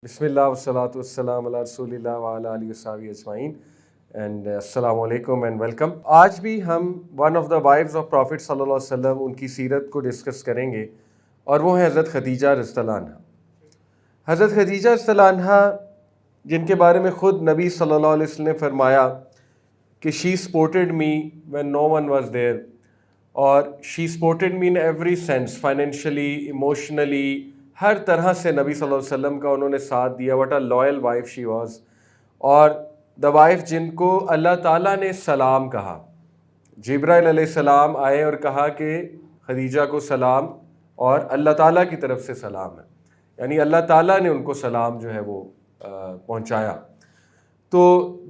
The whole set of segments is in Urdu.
بسم اللہ والصلاۃ والسلام علی رسول اللہ وعلی آلہ وصحبہ اجمعین اینڈ السلام علیکم اینڈ ویلکم۔ آج بھی ہم one of the wives of prophet صلی اللہ علیہ وسلم ان کی سیرت کو ڈسکس کریں گے، اور وہ ہیں حضرت خدیجہ رضی اللہ عنہا۔ حضرت خدیجہ رضی اللہ عنہا جن کے بارے میں خود نبی صلی اللہ علیہ وسلم نے فرمایا کہ she supported me when no one was there, اور she supported me in every sense, financially, emotionally, ہر طرح سے نبی صلی اللہ علیہ وسلم کا انہوں نے ساتھ دیا۔ What a loyal wife she was, اور دا وائف جن کو اللہ تعالیٰ نے سلام کہا۔ جبرائیل علیہ السلام آئے اور کہا کہ خدیجہ کو سلام، اور اللہ تعالیٰ کی طرف سے سلام ہے، یعنی اللہ تعالیٰ نے ان کو سلام جو ہے وہ پہنچایا۔ تو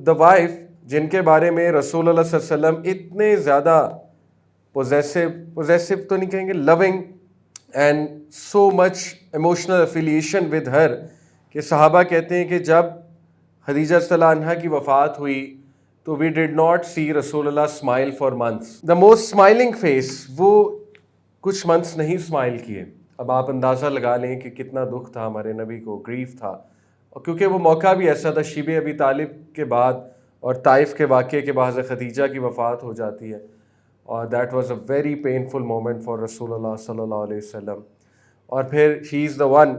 دا وائف جن کے بارے میں رسول اللہ صلی اللہ علیہ وسلم اتنے زیادہ پوزیسو تو نہیں کہیں گے، loving and so much emotional affiliation with her, کہ صحابہ کہتے ہیں کہ جب خدیجہ رضی اللہ عنہا کی وفات ہوئی تو وی ڈڈ ناٹ سی رسول اللہ smile for months, the most smiling face, وہ کچھ منتھس نہیں اسمائل کیے۔ اب آپ اندازہ لگا لیں کہ کتنا دکھ تھا ہمارے نبی کو، گریف تھا، اور کیونکہ وہ موقع بھی ایسا تھا، شیب ابی طالب کے بعد اور طائف کے واقعے کے بعد خدیجہ کی وفات ہو جاتی ہے، اور that was a very painful moment for رسول اللہ صلی اللہ علیہ وسلم۔ اور پھر شی از دا ون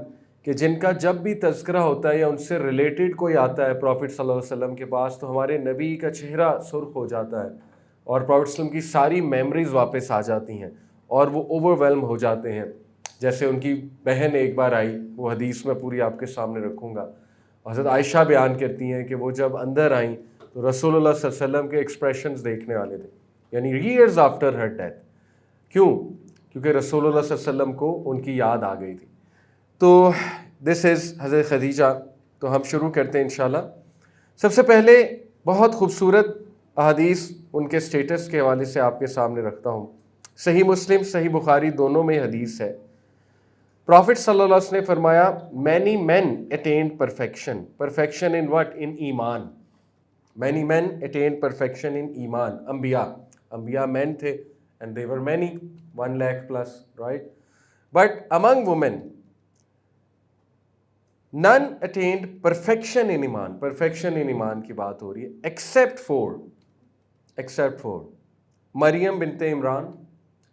کہ جن کا جب بھی تذکرہ ہوتا ہے یا ان سے ریلیٹڈ کوئی آتا ہے پرافٹ صلی اللہ علیہ وسلم کے پاس، تو ہمارے نبی کا چہرہ سرخ ہو جاتا ہے، اور پرافٹ صلی اللہ علیہ وسلم کی ساری میموریز واپس آ جاتی ہیں، اور وہ اوور ویلم ہو جاتے ہیں۔ جیسے ان کی بہن ایک بار آئی، وہ حدیث میں پوری آپ کے سامنے رکھوں گا، حضرت عائشہ بیان کرتی ہیں کہ وہ جب اندر آئیں تو رسول اللہ صلی اللہ علیہ وسلم کے ایکسپریشنز دیکھنے والے تھے، یعنی ایئرز آفٹر ہر ڈیتھ۔ کیوں؟ کیونکہ رسول اللہ صلی اللہ علیہ وسلم کو ان کی یاد آ گئی تھی۔ تو دس از حضرت خدیجہ۔ تو ہم شروع کرتے ہیں انشاءاللہ۔ سب سے پہلے بہت خوبصورت احادیث ان کے سٹیٹس کے حوالے سے آپ کے سامنے رکھتا ہوں۔ صحیح مسلم، صحیح بخاری دونوں میں حدیث ہے۔ پرافٹ صلی اللہ علیہ وسلم نے فرمایا many men attained perfection. Perfection in what? In ایمان۔ many men attained perfection in ایمان۔ انبیاء men تھے and they were many, 1 lakh plus, right? But among women, none attained perfection in ایمان۔ perfection in ایمان کی بات ہو رہی ہے، except for مریم بنت عمران،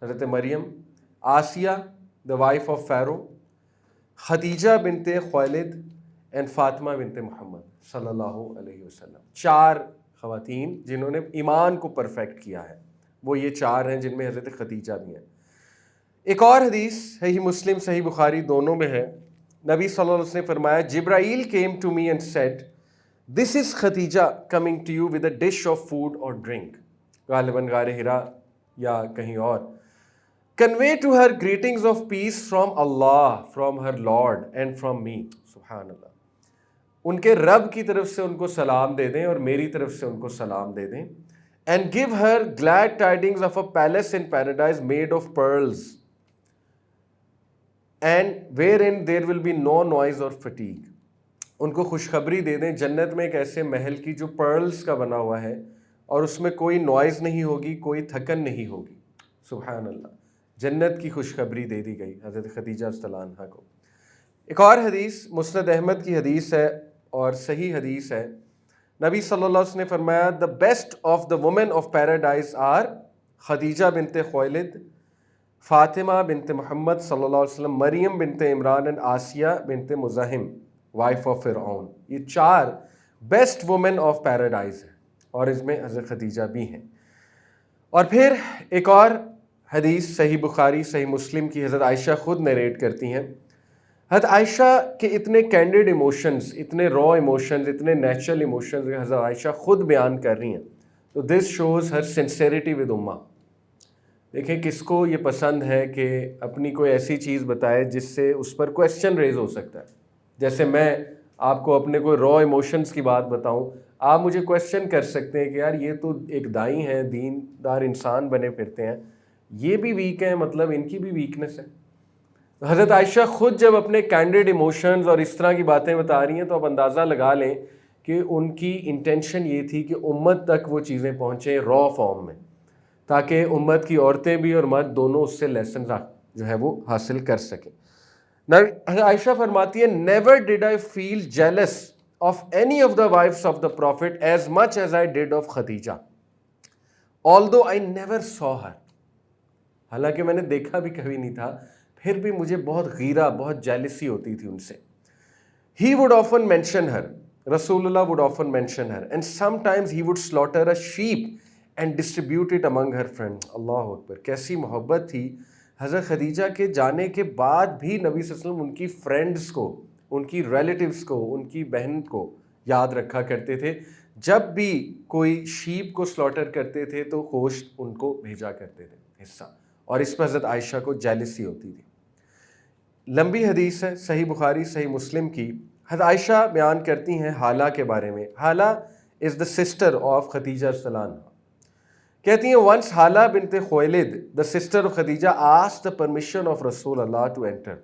حضرت مریم، Asiya the wife of Pharaoh، Khadija بنت خویلد and فاطمہ بنت محمد صلی اللہ علیہ وسلم۔ 4 خواتین جنہوں نے ایمان کو پرفیکٹ کیا ہے، وہ یہ 4 ہیں، جن میں حضرت خدیجہ بھی ہیں۔ ایک اور حدیث صحیح مسلم صحیح بخاری دونوں میں ہے، نبی صلی اللہ علیہ وسلم نے فرمایا جبرائیل came to me and said this is Khadija coming to you with a dish of food or drink، غالباً غار حرا یا کہیں اور۔ convey to her greetings of peace from Allah, from her Lord and from me۔ سبحان اللہ، ان کے رب کی طرف سے ان کو سلام دے دیں اور میری طرف سے ان کو سلام دے دیں۔ and give her glad tidings of a palace in paradise made of pearls and wherein there will be no noise or fatigue۔ ان کو خوشخبری دے دیں جنت میں ایک ایسے محل کی جو پرلز کا بنا ہوا ہے، اور اس میں کوئی نوائز نہیں ہوگی، کوئی تھکن نہیں ہوگی۔ سبحان اللہ، جنت کی خوشخبری دے دی گئی حضرت خدیجہ رضی اللہ عنہا کو۔ ایک اور حدیث مسند احمد کی حدیث ہے اور صحیح حدیث ہے، نبی صلی اللہ علیہ وسلم نے فرمایا the best of the women of paradise are Khadija بنت خویلد، فاطمہ بنت محمد صلی اللہ علیہ وسلم، مریم بنت عمران and آسیہ بنت مزاحم وائف آف فرعون۔ یہ 4 بیسٹ وومن آف پیراڈائز ہیں، اور اس میں حضرت خدیجہ بھی ہیں۔ اور پھر ایک اور حدیث صحیح بخاری صحیح مسلم کی، حضرت عائشہ خود نیریٹ کرتی ہیں۔ حضرت عائشہ کے اتنے کینڈیڈ ایموشنز، اتنے را ایموشنز، اتنے نیچرل ایموشنز حضرت عائشہ خود بیان کر رہی ہیں، تو this shows her sincerity with امہ۔ دیکھیں کس کو یہ پسند ہے کہ اپنی کوئی ایسی چیز بتائے جس سے اس پر کویسچن ریز ہو سکتا ہے۔ جیسے میں آپ کو اپنے کوئی را ایموشنز کی بات بتاؤں، آپ مجھے کویسچن کر سکتے ہیں کہ یار یہ تو ایک دائی ہیں، دین دار انسان بنے پھرتے ہیں، یہ بھی ویک ہیں، مطلب ان کی بھی ویکنس ہے۔ حضرت عائشہ خود جب اپنے کینڈیڈ ایموشنز اور اس طرح کی باتیں بتا رہی ہیں، تو آپ اندازہ لگا لیں کہ ان کی انٹینشن یہ تھی کہ امت تک وہ چیزیں پہنچیں را فارم میں، تاکہ امت کی عورتیں بھی اور مرد دونوں اس سے لیسنز جو ہے وہ حاصل کر سکیں۔ عائشہ فرماتی ہے never did I feel jealous of any of the wives of the prophet as much as I did of Khadija although I never saw her. حالانکہ میں نے دیکھا بھی کبھی نہیں تھا، پھر بھی مجھے بہت غیرہ، بہت جیلسی ہوتی تھی ان سے. He would often mention her. Rasulullah would often mention her. And sometimes he would slaughter a sheep and distribute it among her friends. اللہ اکبر، کیسی محبت تھی. حضرت خدیجہ کے جانے کے بعد بھی نبی صلی اللہ علیہ وسلم ان کی فرینڈز کو، ان کی ریلیٹیوز کو، ان کی بہن کو یاد رکھا کرتے تھے. جب بھی کوئی شیپ کو سلاٹر کرتے تھے تو گوشت ان کو بھیجا کرتے تھے حصہ، اور اس پر حضرت عائشہ کو جیلسی ہوتی تھی. لمبی حدیث ہے، صحیح بخاری صحیح مسلم کی. حضرت عائشہ بیان کرتی ہیں حالہ کے بارے میں. Hala is the sister of Khadija رضی اللہ عنہا. کہتی ہیں ونس حالہ بنت Khuwaylid the sister of Khadija asked the permission of رسول اللہ to enter.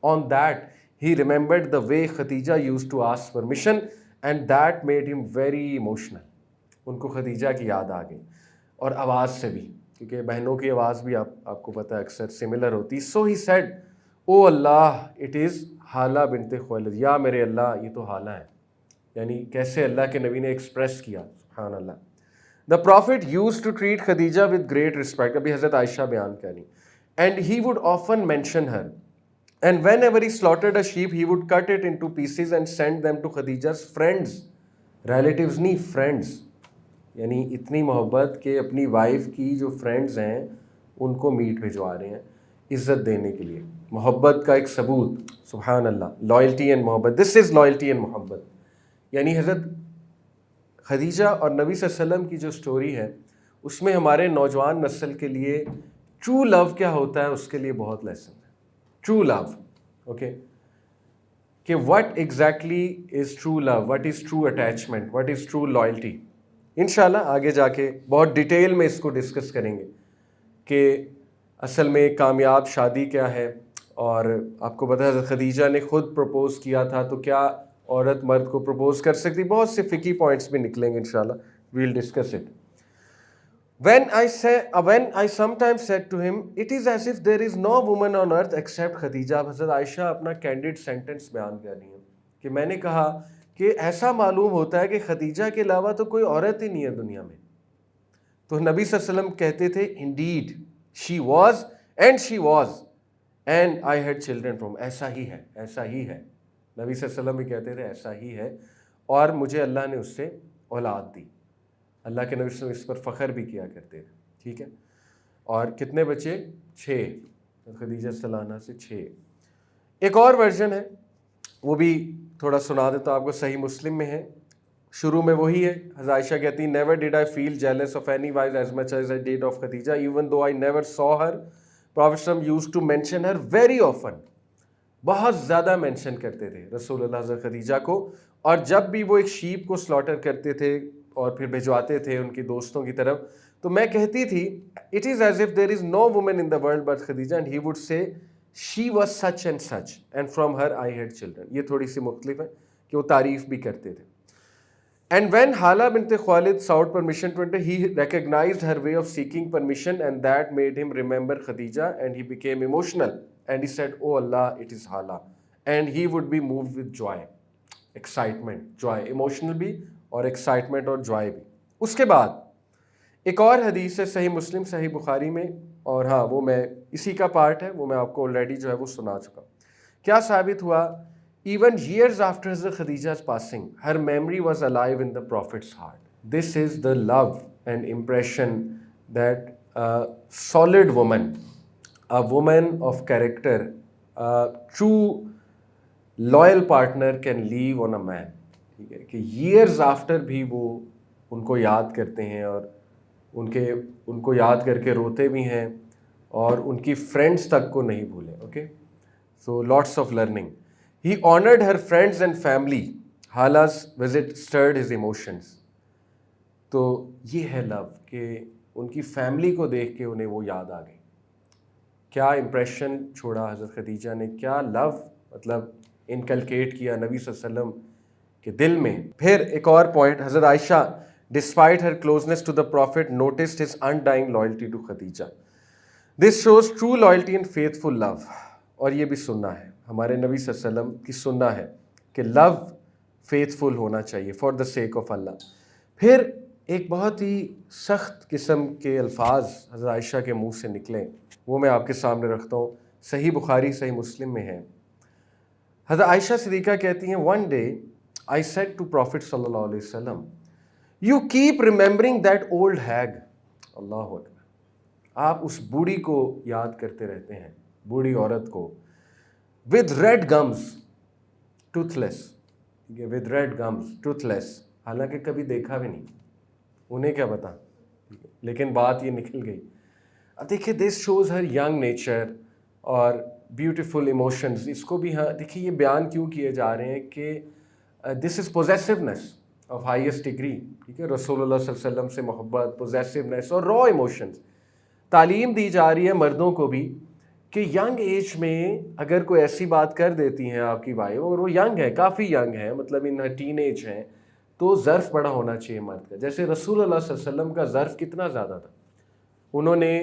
On that he remembered the way Khadija used to ask permission and that made him very emotional. ان کو خدیجہ کی یاد آ گئی، اور آواز سے بھی، کیونکہ بہنوں کی آواز بھی آپ کو پتہ ہے اکثر سملر ہوتی. سو he said O Allah it is حالہ بنت خویلد. یا میرے اللہ یہ تو حالہ ہے. یعنی کیسے اللہ کے نبی نے ایکسپریس کیا، سبحان اللہ. The Prophet used to treat Khadija with great respect. ابھی حضرت عائشہ بیان کریں. And he would often mention her. And whenever he slaughtered a sheep, he would cut it into pieces and send them to Khadija's friends. Relatives نہیں، friends. یعنی اتنی محبت کہ اپنی وائف کی جو فرینڈز ہیں ان کو میٹ بھجوا رہے ہیں عزت دینے کے لیے. محبت کا ایک ثبوت، سبحان اللہ. لائلٹی اینڈ محبت، دس از لائلٹی اینڈ محبت. یعنی حضرت خدیجہ اور نبی صلی اللہ علیہ وسلم کی جو سٹوری ہے اس میں ہمارے نوجوان نسل کے لیے ٹرو لو کیا ہوتا ہے اس کے لیے بہت لیسن ہے. ٹرو لو، اوکے، کہ what exactly is true love, what is true attachment, what is true loyalty. انشاءاللہ آگے جا کے بہت ڈیٹیل میں اس کو ڈسکس کریں گے کہ اصل میں کامیاب شادی کیا ہے. اور آپ کو پتہ ہے حضرت خدیجہ نے خود پروپوز کیا تھا، تو کیا عورت مرد کو پروپوز کر سکتی. بہت سے فقی پوائنٹس بھی نکلیں گے انشاءاللہ. We'll discuss it. When I sometimes said to him, it is as if there is no woman on earth except Khadija. حضرت عائشہ اپنا کینڈیڈ سینٹنس بیان کر رہی ہیں کہ میں نے کہا کہ ایسا معلوم ہوتا ہے کہ خدیجہ کے علاوہ تو کوئی عورت ہی نہیں ہے دنیا میں. تو نبی صلی اللہ علیہ وسلم کہتے تھے indeed she was and I had children from. ایسا ہی ہے، ایسا ہی ہے. نبی صلی اللہ علیہ وسلم بھی کہتے تھے ایسا ہی ہے، اور مجھے اللہ نے اس سے اولاد دی. اللہ کے نبی صلی اللہ علیہ وسلم اس پر فخر بھی کیا کرتے تھے. ٹھیک ہے. اور کتنے بچے؟ 6. خدیجہ صلی اللہ عنہ سے 6. ایک اور ورژن ہے، وہ بھی تھوڑا سنا دیتا ہوں آپ کو. صحیح مسلم میں ہے، شروع میں وہی ہے. حضرت عائشہ کہتی ہیں never did I feel jealous of any wives as much as I did of Khadija even though I never saw her. Prophet صلی اللہ علیہ وسلم used to mention her very often. بہت زیادہ مینشن کرتے تھے رسول اللہ حضرت خدیجہ کو. اور جب بھی وہ ایک شیپ کو سلاٹر کرتے تھے اور پھر بھجواتے تھے ان کی دوستوں کی طرف، تو میں کہتی تھی it is as if there is no woman in the world but Khadija and he would say she was such and such and from her I had children. یہ تھوڑی سی مختلف ہے کہ وہ تعریف بھی کرتے تھے. اینڈ وین حالہ بنت خوالد sought permission to enter, he recognized her way of seeking permission and that made him remember Khadija and he became emotional and he said, oh Allah, it is Hala. And he would be moved with joy, excitement, joy, emotional بھی اور excitement اور joy بھی. اس کے بعد ایک اور حدیث ہے صحیح مسلم صحیح بخاری میں، اور ہاں وہ میں اسی کا پارٹ ہے، وہ میں آپ کو آلریڈی جو ہے وہ سنا چکا. کیا ثابت ہوا؟ Even years after Hazrat Khadija's passing, her memory was alive in the Prophet's heart. This is the love and impression that a solid woman, a woman of character, a true loyal partner can leave on a man. ٹھیک ہے کہ years after بھی وہ ان کو یاد کرتے ہیں اور ان کو یاد کر کے روتے بھی ہیں اور ان کی فرینڈس تک کو نہیں بھولے. Okay, so lots of learning. He honored her friends and family. Hala's visit stirred his emotions. تو یہ ہے لو کہ ان کی فیملی کو دیکھ کے انہیں وہ یاد آ گئی. کیا امپریشن چھوڑا حضرت خدیجہ نے، کیا لو مطلب انکلکیٹ کیا نبی صلی اللہ علیہ وسلم کے دل میں. پھر ایک اور پوائنٹ، حضرت عائشہ despite her closeness to the Prophet noticed his undying loyalty to Khadija. This shows true loyalty and faithful love. اور یہ بھی سننا ہے ہمارے نبی صلی اللہ علیہ وسلم کی سننا ہے کہ لو فیتھفل ہونا چاہیے فار دا سیک آف اللہ۔ پھر ایک بہت ہی سخت قسم کے الفاظ حضرت عائشہ کے منہ سے نکلیں، وہ میں آپ کے سامنے رکھتا ہوں، صحیح بخاری صحیح مسلم میں ہے۔ حضرت عائشہ صدیقہ کہتی ہیں one day I said to prophet صلی اللہ علیہ وسلم you keep remembering that old hag, اللہ اکبر، آپ اس بوڑھی کو یاد کرتے رہتے ہیں، بوڑھی عورت کو، ود ریڈ گمز ٹوتھ لیس، ٹھیک ہے، ود ریڈ گمز ٹوتھ لیس، حالانکہ کبھی دیکھا بھی نہیں، انہیں کیا پتا، لیکن بات یہ نکل گئی۔ اب دیکھیں this shows her young nature اور بیوٹیفل ایموشنز، اس کو بھی ہاں دیکھیے یہ بیان کیوں کیے جا رہے ہیں کہ دس از پوزیسونیس آف ہائیسٹ ڈگری، ٹھیک ہے، رسول اللہ صلی اللہ علیہ وسلم سے محبت، پوزیسونیس اور را ایموشنز۔ تعلیم دی جا رہی ہے مردوں کو بھی کہ ینگ ایج میں اگر کوئی ایسی بات کر دیتی ہیں آپ کی وائف، اور وہ ینگ ہے، کافی ینگ ہے، مطلب ان ٹین ایج ہیں، تو ظرف بڑا ہونا چاہیے مرد کا۔ جیسے رسول اللہ صلی اللہ علیہ وسلم کا ظرف کتنا زیادہ تھا، انہوں نے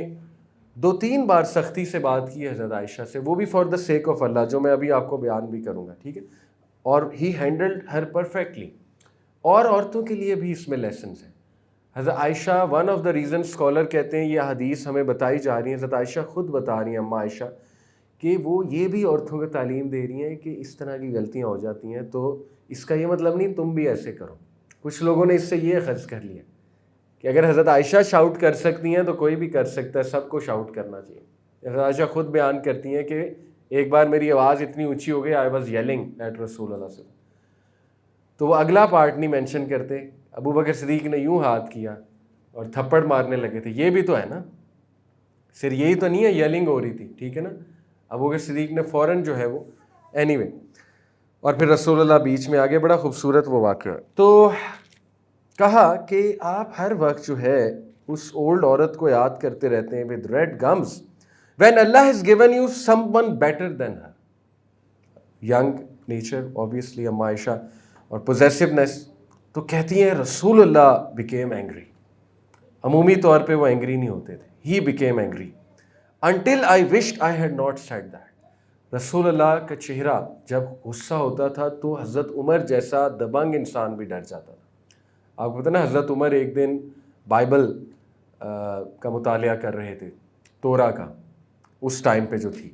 2-3 بار سختی سے بات کی ہے حضرت عائشہ سے، وہ بھی فار دا سیک آف اللہ، جو میں ابھی آپ کو بیان بھی کروں گا، ٹھیک ہے، اور ہی ہینڈلڈ ہر پرفیکٹلی۔ اور عورتوں کے لیے بھی اس میں لیسنز ہیں۔ حضرت Aisha one of the reason scholar کہتے ہیں یہ حدیث ہمیں بتائی جا رہی ہے، حضرت عائشہ خود بتا رہی ہیں، اماں عائشہ، کہ وہ یہ بھی عورتوں کو تعلیم دے رہی ہیں کہ اس طرح کی غلطیاں ہو جاتی ہیں تو اس کا یہ مطلب نہیں تم بھی ایسے کرو۔ کچھ لوگوں نے اس سے یہ اخذ کر لیا کہ اگر حضرت عائشہ شاؤٹ کر سکتی ہیں تو کوئی بھی کر سکتا ہے، سب کو شاؤٹ کرنا چاہیے۔ حضرت عائشہ خود بیان کرتی ہیں کہ ایک بار میری آواز اتنی اونچی ہو گئی، آئی واز یلنگ ایٹ رسول اللہ صلی اللہ علیہ وسلم، تو وہ اگلا پارٹ نہیں مینشن کرتے، ابو بکر صدیق نے یوں ہاتھ کیا اور تھپڑ مارنے لگے تھے، یہ بھی تو ہے نا، صرف یہی تو نہیں ہے یلنگ ہو رہی تھی، ٹھیک ہے نا، ابو بکر صدیق نے فوراً جو ہے وہ اینی وے، اور پھر رسول اللہ بیچ میں آگے، بڑا خوبصورت وہ واقعہ ہے۔ تو کہا کہ آپ ہر وقت جو ہے اس اولڈ عورت کو یاد کرتے رہتے ہیں with red gums when Allah has given you some one better than her, young nature obviously اماں عائشہ، اور پوزیسونیس، تو کہتی ہیں رسول اللہ بیکیم اینگری، عمومی طور پہ وہ اینگری نہیں ہوتے تھے، he became angry until I wished I had not said that. رسول اللہ کا چہرہ جب غصہ ہوتا تھا تو حضرت عمر جیسا دبنگ انسان بھی ڈر جاتا تھا۔ آپ کو پتہ نا حضرت عمر ایک دن بائبل کا مطالعہ کر رہے تھے، تورا کا، اس ٹائم پہ جو تھی،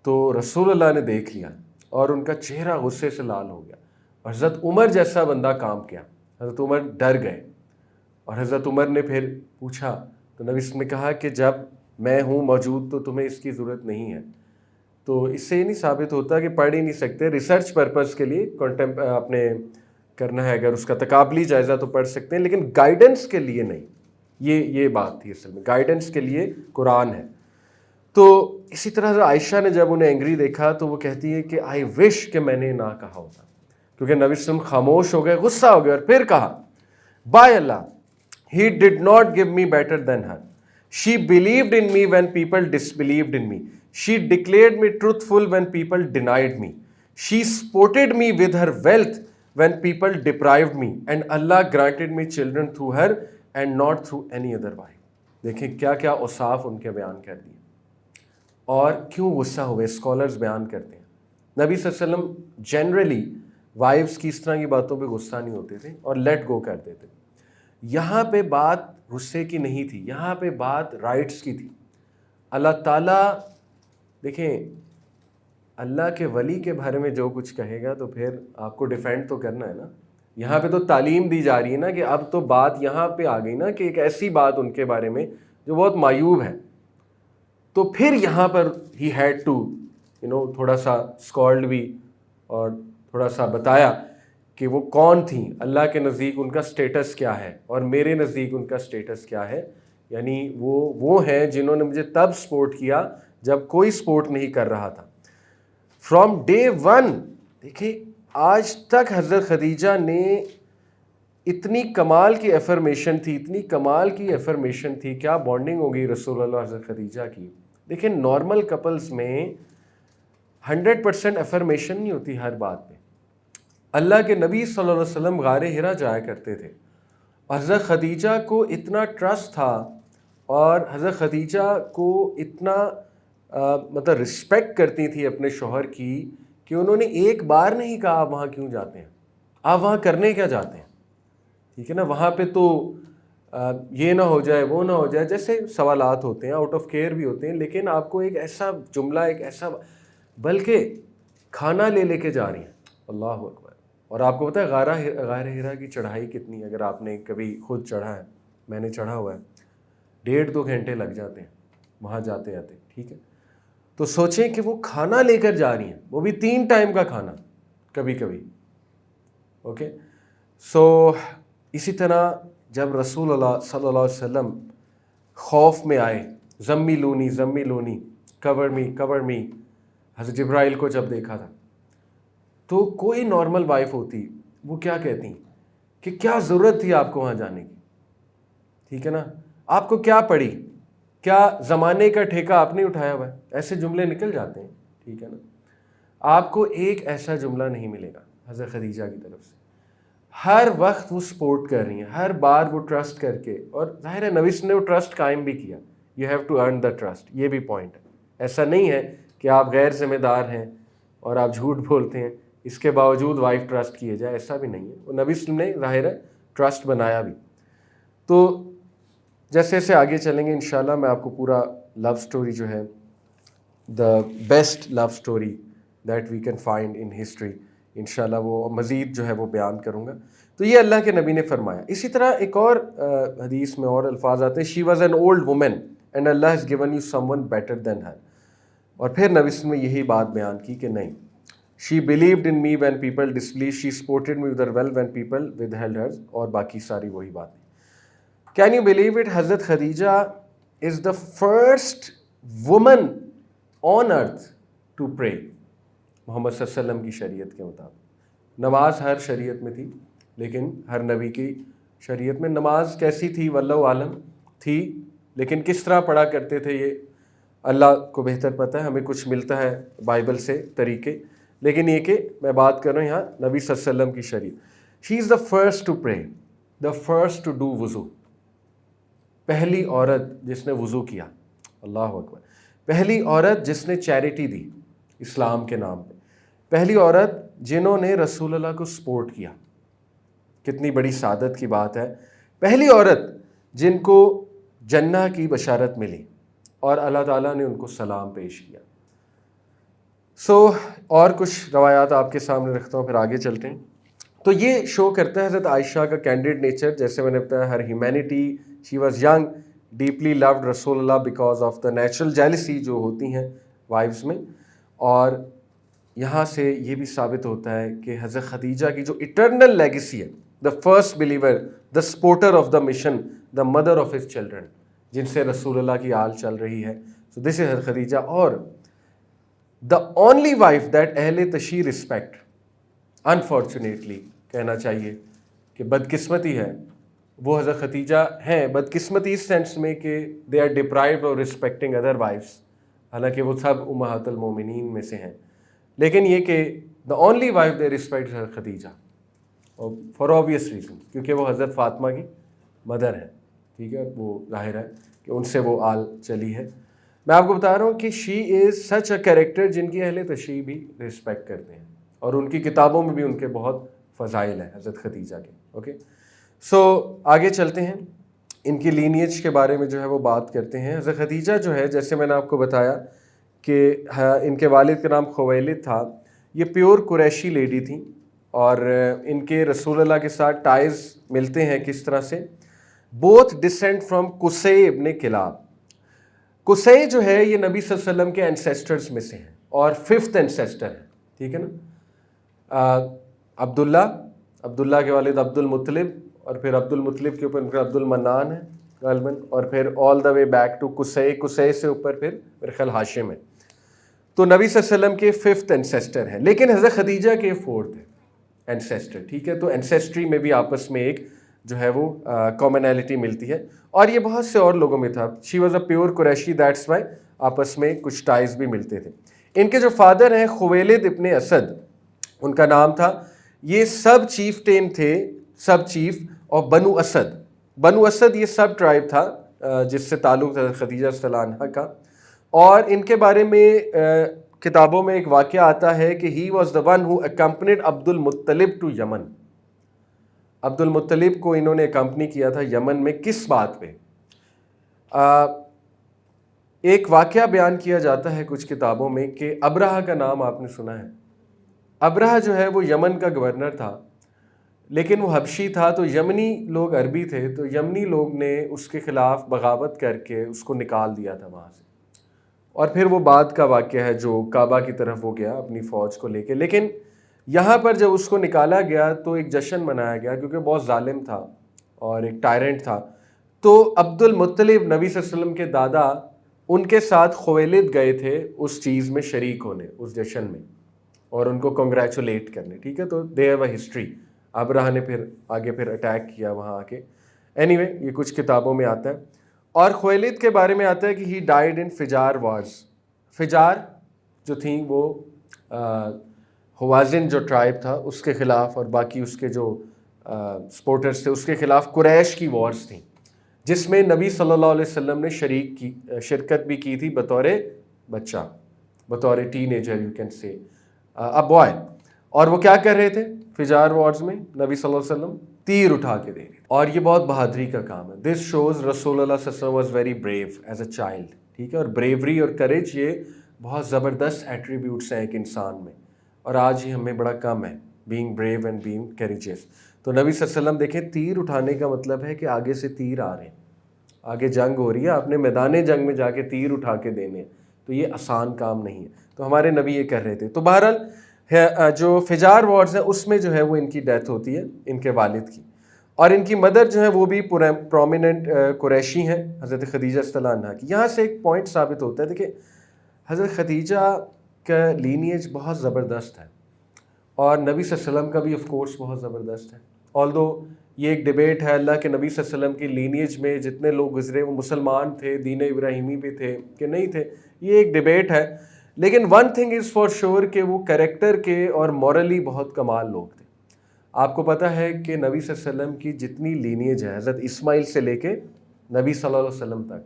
تو رسول اللہ نے دیکھ لیا اور ان کا چہرہ غصے سے لال ہو گیا، اور حضرت عمر جیسا بندہ کام کیا، حضرت عمر ڈر گئے، اور حضرت عمر نے پھر پوچھا تو نبی نے کہا کہ جب میں ہوں موجود تو تمہیں اس کی ضرورت نہیں ہے۔ تو اس سے یہ نہیں ثابت ہوتا کہ پڑھ ہی نہیں سکتے، ریسرچ پرپز کے لیے اپنے کرنا ہے، اگر اس کا تقابلی جائزہ تو پڑھ سکتے ہیں، لیکن گائیڈنس کے لیے نہیں، یہ بات تھی اصل میں، گائیڈنس کے لیے قرآن ہے۔ تو اسی طرح عائشہ نے جب انہیں اینگری دیکھا تو وہ کہتی ہے کہ آئی وش کہ میں نے نہ کہا ہوتا، کیونکہ نبی صلی اللہ علیہ وسلم خاموش ہو گئے، غصہ ہو گئے، اور پھر کہا by Allah he did not give me better than her, she believed in me when people disbelieved in me, she declared me truthful when people denied me, she supported me with her wealth when people deprived me and Allah granted me children through her and not through any other wife۔ دیکھیں کیا کیا اوصاف ان کے بیان کر دیے، اور کیوں غصہ ہوئے، اسکالرز بیان کرتے ہیں نبی صلی اللہ علیہ وسلم جنرلی وائفز کی اس طرح کی باتوں پہ غصہ نہیں ہوتے تھے اور لیٹ گو کر دیتے۔ یہاں پہ بات غصے کی نہیں تھی، یہاں پہ بات رائٹس کی تھی۔ اللہ تعالیٰ دیکھیں اللہ کے ولی کے بارے میں جو کچھ کہے گا تو پھر آپ کو ڈیفینڈ تو کرنا ہے نا۔ یہاں پہ تو تعلیم دی جا رہی ہے نا کہ اب تو بات یہاں پہ آ گئی نا کہ ایک ایسی بات ان کے بارے میں جو بہت معیوب ہے، تو پھر یہاں پر ہی ہیڈ ٹو تھوڑا سا اسکالڈ بھی اور تھوڑا سا بتایا کہ وہ کون تھیں، اللہ کے نزدیک ان کا سٹیٹس کیا ہے اور میرے نزدیک ان کا سٹیٹس کیا ہے، یعنی وہ ہیں جنہوں نے مجھے تب سپورٹ کیا جب کوئی سپورٹ نہیں کر رہا تھا۔ فرام ڈے ون، دیکھیں آج تک حضرت خدیجہ نے اتنی کمال کی ایفرمیشن تھی، اتنی کمال کی ایفرمیشن تھی، کیا بانڈنگ ہوگی رسول اللہ حضرت خدیجہ کی۔ دیکھیں نارمل کپلز میں 100% ایفرمیشن نہیں ہوتی ہر بات پہ۔ اللہ کے نبی صلی اللہ علیہ وسلم غار حرا جایا کرتے تھے، حضرت خدیجہ کو اتنا ٹرسٹ تھا اور حضرت خدیجہ کو اتنا مطلب رسپیکٹ کرتی تھی اپنے شوہر کی کہ انہوں نے ایک بار نہیں کہا آپ وہاں کیوں جاتے ہیں, آپ وہاں کرنے کیا جاتے ہیں, ٹھیک ہے نا. وہاں پہ تو یہ نہ ہو جائے وہ نہ ہو جائے, جیسے سوالات ہوتے ہیں, آؤٹ آف کیئر بھی ہوتے ہیں, لیکن آپ کو ایک ایسا جملہ, ایک ایسا, بلکہ کھانا لے کے جا رہی ہیں, اللہ اکبر. اور آپ کو پتہ ہے غار ہرا کی چڑھائی کتنی ہے, اگر آپ نے کبھی خود چڑھا ہے, میں نے چڑھا ہوا ہے, 1.5-2 گھنٹے لگ جاتے ہیں وہاں جاتے آتے, ٹھیک ہے. تو سوچیں کہ وہ کھانا لے کر جا رہی ہیں, وہ بھی 3 ٹائم کا کھانا کبھی کبھی, اوکے. سو اسی طرح جب رسول اللہ صلی اللہ علیہ وسلم خوف میں آئے, زملونی کور می, حضرت جبرائیل کو جب دیکھا تھا, تو کوئی نارمل وائف ہوتی وہ کیا کہتی کہ کیا ضرورت تھی آپ کو وہاں جانے کی, ٹھیک ہے نا, آپ کو کیا پڑی, کیا زمانے کا ٹھیکہ آپ نے اٹھایا ہوا ہے, ایسے جملے نکل جاتے ہیں, ٹھیک ہے نا. آپ کو ایک ایسا جملہ نہیں ملے گا حضرت خدیجہ کی طرف سے. ہر وقت وہ سپورٹ کر رہی ہیں, ہر بار وہ ٹرسٹ کر کے, اور ظاہر ہے نبی نے وہ ٹرسٹ قائم بھی کیا. You have to earn the trust, یہ بھی پوائنٹ ہے. ایسا نہیں ہے کہ آپ غیر ذمہ دار ہیں اور آپ جھوٹ بولتے ہیں, اس کے باوجود وائف ٹرسٹ کیے جائے, ایسا بھی نہیں ہے. وہ نبی نے ظاہر ہے ٹرسٹ بنایا بھی. تو جیسے جیسے آگے چلیں گے انشاءاللہ میں آپ کو پورا لو سٹوری جو ہے, the best love story that we can find in history, انشاءاللہ وہ مزید جو ہے وہ بیان کروں گا. تو یہ اللہ کے نبی نے فرمایا. اسی طرح ایک اور حدیث میں اور الفاظ آتے ہیں, she was an old woman and Allah has given you some one better than her. اور پھر نبی نے یہی بات بیان کی کہ نہیں, she believed in me when people disbelieve, she supported me with wealth when people withheld her, اور باقی ساری وہی باتیں. کین یو بلیو اٹ, حضرت Khadija is the first woman on earth to pray. Muhammad صلی اللہ علیہ وسلم کی شریعت کے مطابق نماز ہر شریعت میں تھی, لیکن ہر نبی کی شریعت میں نماز کیسی تھی واللہ عالم تھی, لیکن کس طرح پڑھا کرتے تھے یہ اللہ کو بہتر پتہ ہے. ہمیں کچھ ملتا ہے بائبل سے طریقے, لیکن یہ کہ میں بات کر رہا ہوں یہاں نبی صلی اللہ علیہ وسلم کی شریعت. شی از the first to pray, the first to do وضو, پہلی عورت جس نے وضو کیا, اللہ اکبر. پہلی عورت جس نے چیریٹی دی اسلام کے نام پہ, پہلی عورت جنہوں نے رسول اللہ کو سپورٹ کیا, کتنی بڑی سعادت کی بات ہے. پہلی عورت جن کو جنہ کی بشارت ملی اور اللہ تعالیٰ نے ان کو سلام پیش کیا. اور کچھ روایات آپ کے سامنے رکھتا ہوں, پھر آگے چلتے ہیں. تو یہ شو کرتا ہے حضرت عائشہ کا کینڈیڈ نیچر, جیسے میں نے بتایا her humanity, she was young, deeply loved رسول اللہ because of the natural jealousy جو ہوتی ہیں وائفز میں. اور یہاں سے یہ بھی ثابت ہوتا ہے کہ حضرت خدیجہ کی جو اٹرنل لیگیسی ہے, the first believer, the supporter of the mission, the mother of his children, جن سے رسول اللہ کی آل چل رہی ہے. سو دس از حضرت خدیجہ. اور دا اونلی وائف دیٹ اہل تشیع رسپیکٹ, انفارچونیٹلی کہنا چاہیے کہ بدقسمتی ہے, وہ حضرت خدیجہ ہیں. بدقسمتی اس سینس میں کہ they are deprived of respecting other wives, حالانکہ وہ سب امہات المومنین میں سے ہیں, لیکن یہ کہ the only wife they respect حضرت خدیجہ, اور فار آبویس ریزن, کیونکہ وہ حضرت فاطمہ کی مدر ہے, ٹھیک ہے. وہ ظاہر ہے کہ ان سے وہ آل چلی ہے. میں آپ کو بتا رہا ہوں کہ شی از سچ اے کیریکٹر جن کی اہل تشیع بھی رسپیکٹ کرتے ہیں, اور ان کی کتابوں میں بھی ان کے بہت فضائل ہیں حضرت خدیجہ کے. اوکے, سو آگے چلتے ہیں, ان کی لینیج کے بارے میں جو ہے وہ بات کرتے ہیں. حضرت خدیجہ جو ہے, جیسے میں نے آپ کو بتایا کہ ان کے والد کا نام خویلد تھا, یہ پیور قریشی لیڈی تھیں, اور ان کے رسول اللہ کے ساتھ ٹائز ملتے ہیں کس طرح سے. بوتھ ڈسینٹ فرام قصی ابن کلاب. قصی جو ہے یہ نبی صلی اللہ علیہ وسلم کے انسیسٹرز میں سے ہیں, اور 5th انسیسٹر ہے, ٹھیک ہے نا. عبداللہ کے والد عبد المطلب, اور پھر عبد المطلب کے اوپر عبد المنان ہے غالباً, اور پھر آل دا وے بیک ٹو قصی سے اوپر پھر میرے خیال ہاشم ہے. تو نبی صلی اللہ علیہ وسلم کے 5th انسیسٹر ہیں, لیکن حضرت خدیجہ کے 4th انسیسٹر, ٹھیک ہے. تو انسیسٹری میں بھی آپس میں ایک جو ہے وہ کامنالٹی ملتی ہے, اور یہ بہت سے اور لوگوں میں تھا. شی was a pure Qureshi, that's why آپس میں کچھ ٹائز بھی ملتے تھے. ان کے جو فادر ہیں خویلد ابن اسد ان کا نام تھا. یہ سب چیف ٹین تھے, سب چیف اور بنو اسد. بنو اسد یہ سب ٹرائب تھا جس سے تعلق تھا خدیجہ صلی اللہ عنہ کا. اور ان کے بارے میں کتابوں میں ایک واقعہ آتا ہے کہ he was the one who accompanied Abdul Muttalib to یمن. عبد المطلب کو انہوں نے اکمپنی کیا تھا یمن میں. کس بات پہ؟ ایک واقعہ بیان کیا جاتا ہے کچھ کتابوں میں کہ ابرہہ کا نام آپ نے سنا ہے. ابرہہ جو ہے وہ یمن کا گورنر تھا، لیکن وہ حبشی تھا، تو یمنی لوگ عربی تھے، تو یمنی لوگ نے اس کے خلاف بغاوت کر کے اس کو نکال دیا تھا وہاں سے. اور پھر وہ بعد کا واقعہ ہے جو کعبہ کی طرف وہ گیا اپنی فوج کو لے کے. لیکن یہاں پر جب اس کو نکالا گیا تو ایک جشن منایا گیا کیونکہ بہت ظالم تھا اور ایک ٹائرنٹ تھا. تو عبد المطلب نبی صلی اللہ علیہ وسلم کے دادا ان کے ساتھ خویلد گئے تھے اس چیز میں شریک ہونے، اس جشن میں، اور ان کو کنگریچولیٹ کرنے. ٹھیک ہے، تو دے ہیو اے ہسٹری. ابرہہ نے پھر آگے پھر اٹیک کیا وہاں آ کے. اینی وے یہ کچھ کتابوں میں آتا ہے. اور خویلد کے بارے میں آتا ہے کہ ہی ڈائیڈ ان فجار وارز. فجار جو تھیں وہ ہوازن جو ٹرائب تھا اس کے خلاف، اور باقی اس کے جو سپورٹرز تھے اس کے خلاف قریش کی وارز تھیں، جس میں نبی صلی اللہ علیہ وسلم نے شرکت بھی کی تھی بطور بچہ، بطور ten ager, you can say a boy. اور وہ کیا کر رہے تھے فجار وارز میں؟ نبی صلی اللہ علیہ وسلم تیر اٹھا کے دے رہے تھے. اور یہ بہت بہادری کا کام ہے. دس شوز رسول اللہ صلی اللہ علیہ وسلم was very brave as a child. ٹھیک ہے، اور بریوری اور کریج یہ بہت زبردست ایٹریبیوٹس ہیں ایک انسان میں، اور آج ہی ہمیں بڑا کم ہے بینگ بریو اینڈ بینگ کریجیس. تو نبی صلی اللہ علیہ وسلم دیکھیں، تیر اٹھانے کا مطلب ہے کہ آگے سے تیر آ رہے ہیں، آگے جنگ ہو رہی ہے، آپ نے میدان جنگ میں جا کے تیر اٹھا کے دینے ہیں، تو یہ آسان کام نہیں ہے. تو ہمارے نبی یہ کر رہے تھے. تو بہرحال جو فجار وارز ہیں اس میں جو ہے وہ ان کی ڈیتھ ہوتی ہے، ان کے والد کی. اور ان کی مدر جو ہے وہ بھی پرومیننٹ قریشی ہیں، حضرت خدیجہ رضی اللہ عنہا کی. یہاں سے ایک پوائنٹ ثابت ہوتا ہے. دیکھیں، حضرت خدیجہ کا لینیج بہت زبردست ہے، اور نبی صلی اللہ علیہ وسلم کا بھی آف کورس بہت زبردست ہے. آلدو یہ ایک ڈیبیٹ ہے اللہ کے نبی صلی اللہ علیہ وسلم کی لینیج میں جتنے لوگ گزرے وہ مسلمان تھے، دین ابراہیمی پہ تھے کہ نہیں تھے، یہ ایک ڈیبیٹ ہے. لیکن one thing is for sure کہ وہ کریکٹر کے اور مورلی بہت کمال لوگ تھے. آپ کو پتہ ہے کہ نبی صلی اللہ علیہ وسلم کی جتنی لینیج ہے حضرت اسماعیل سے لے کے نبی صلی اللہ علیہ وسلم تک،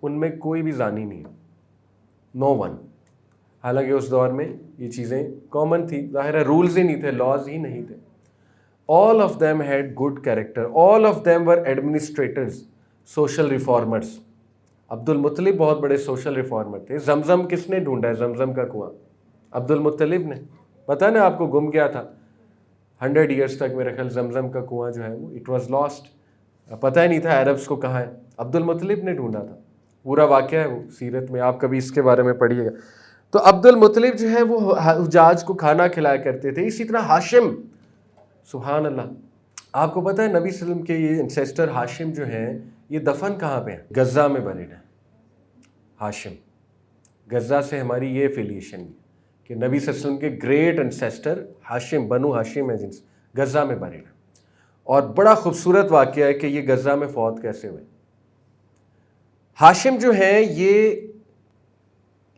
ان میں کوئی بھی زانی نہیں ہے، نو ون. حالانکہ اس دور میں یہ چیزیں کامن تھی، ظاہر ہے رولز ہی نہیں تھے، لاز ہی نہیں تھے. all of them had good character, all of them were administrators, social reformers. عبد المطلب بہت بڑے سوشل ریفارمر تھے. زمزم کس نے ڈھونڈا ہے؟ زمزم کا کنواں عبد المطلب نے. پتہ نا آپ کو، گم گیا تھا 100 ایئرس تک میرے خیال. زمزم کا کنواں جو ہے وہ اٹ واز لاسٹ، پتہ ہی نہیں تھا عربس کو کہاں ہے. عبد المطلب نے ڈھونڈا تھا. پورا واقعہ ہے وہ سیرت میں، آپ کبھی اس کے بارے میں پڑھیے گا. تو عبد المطلب جو ہے وہ حجاج کو کھانا کھلایا کرتے تھے. اسی طرح ہاشم، سبحان اللہ. آپ کو پتہ ہے نبی صلی اللہ علیہ وسلم کے یہ انسیسٹر ہاشم جو ہیں یہ دفن کہاں پہ ہیں؟ غزہ میں بریڈ ہیں ہاشم. غزہ سے ہماری یہ افیلیشن ہے کہ نبی صلی اللہ علیہ وسلم کے گریٹ انسیسٹر ہاشم، بنو ہاشم ہے، جن سے غزہ میں بریڈ ہیں. اور بڑا خوبصورت واقعہ ہے کہ یہ غزہ میں فوت کیسے ہوئے. ہاشم جو ہیں یہ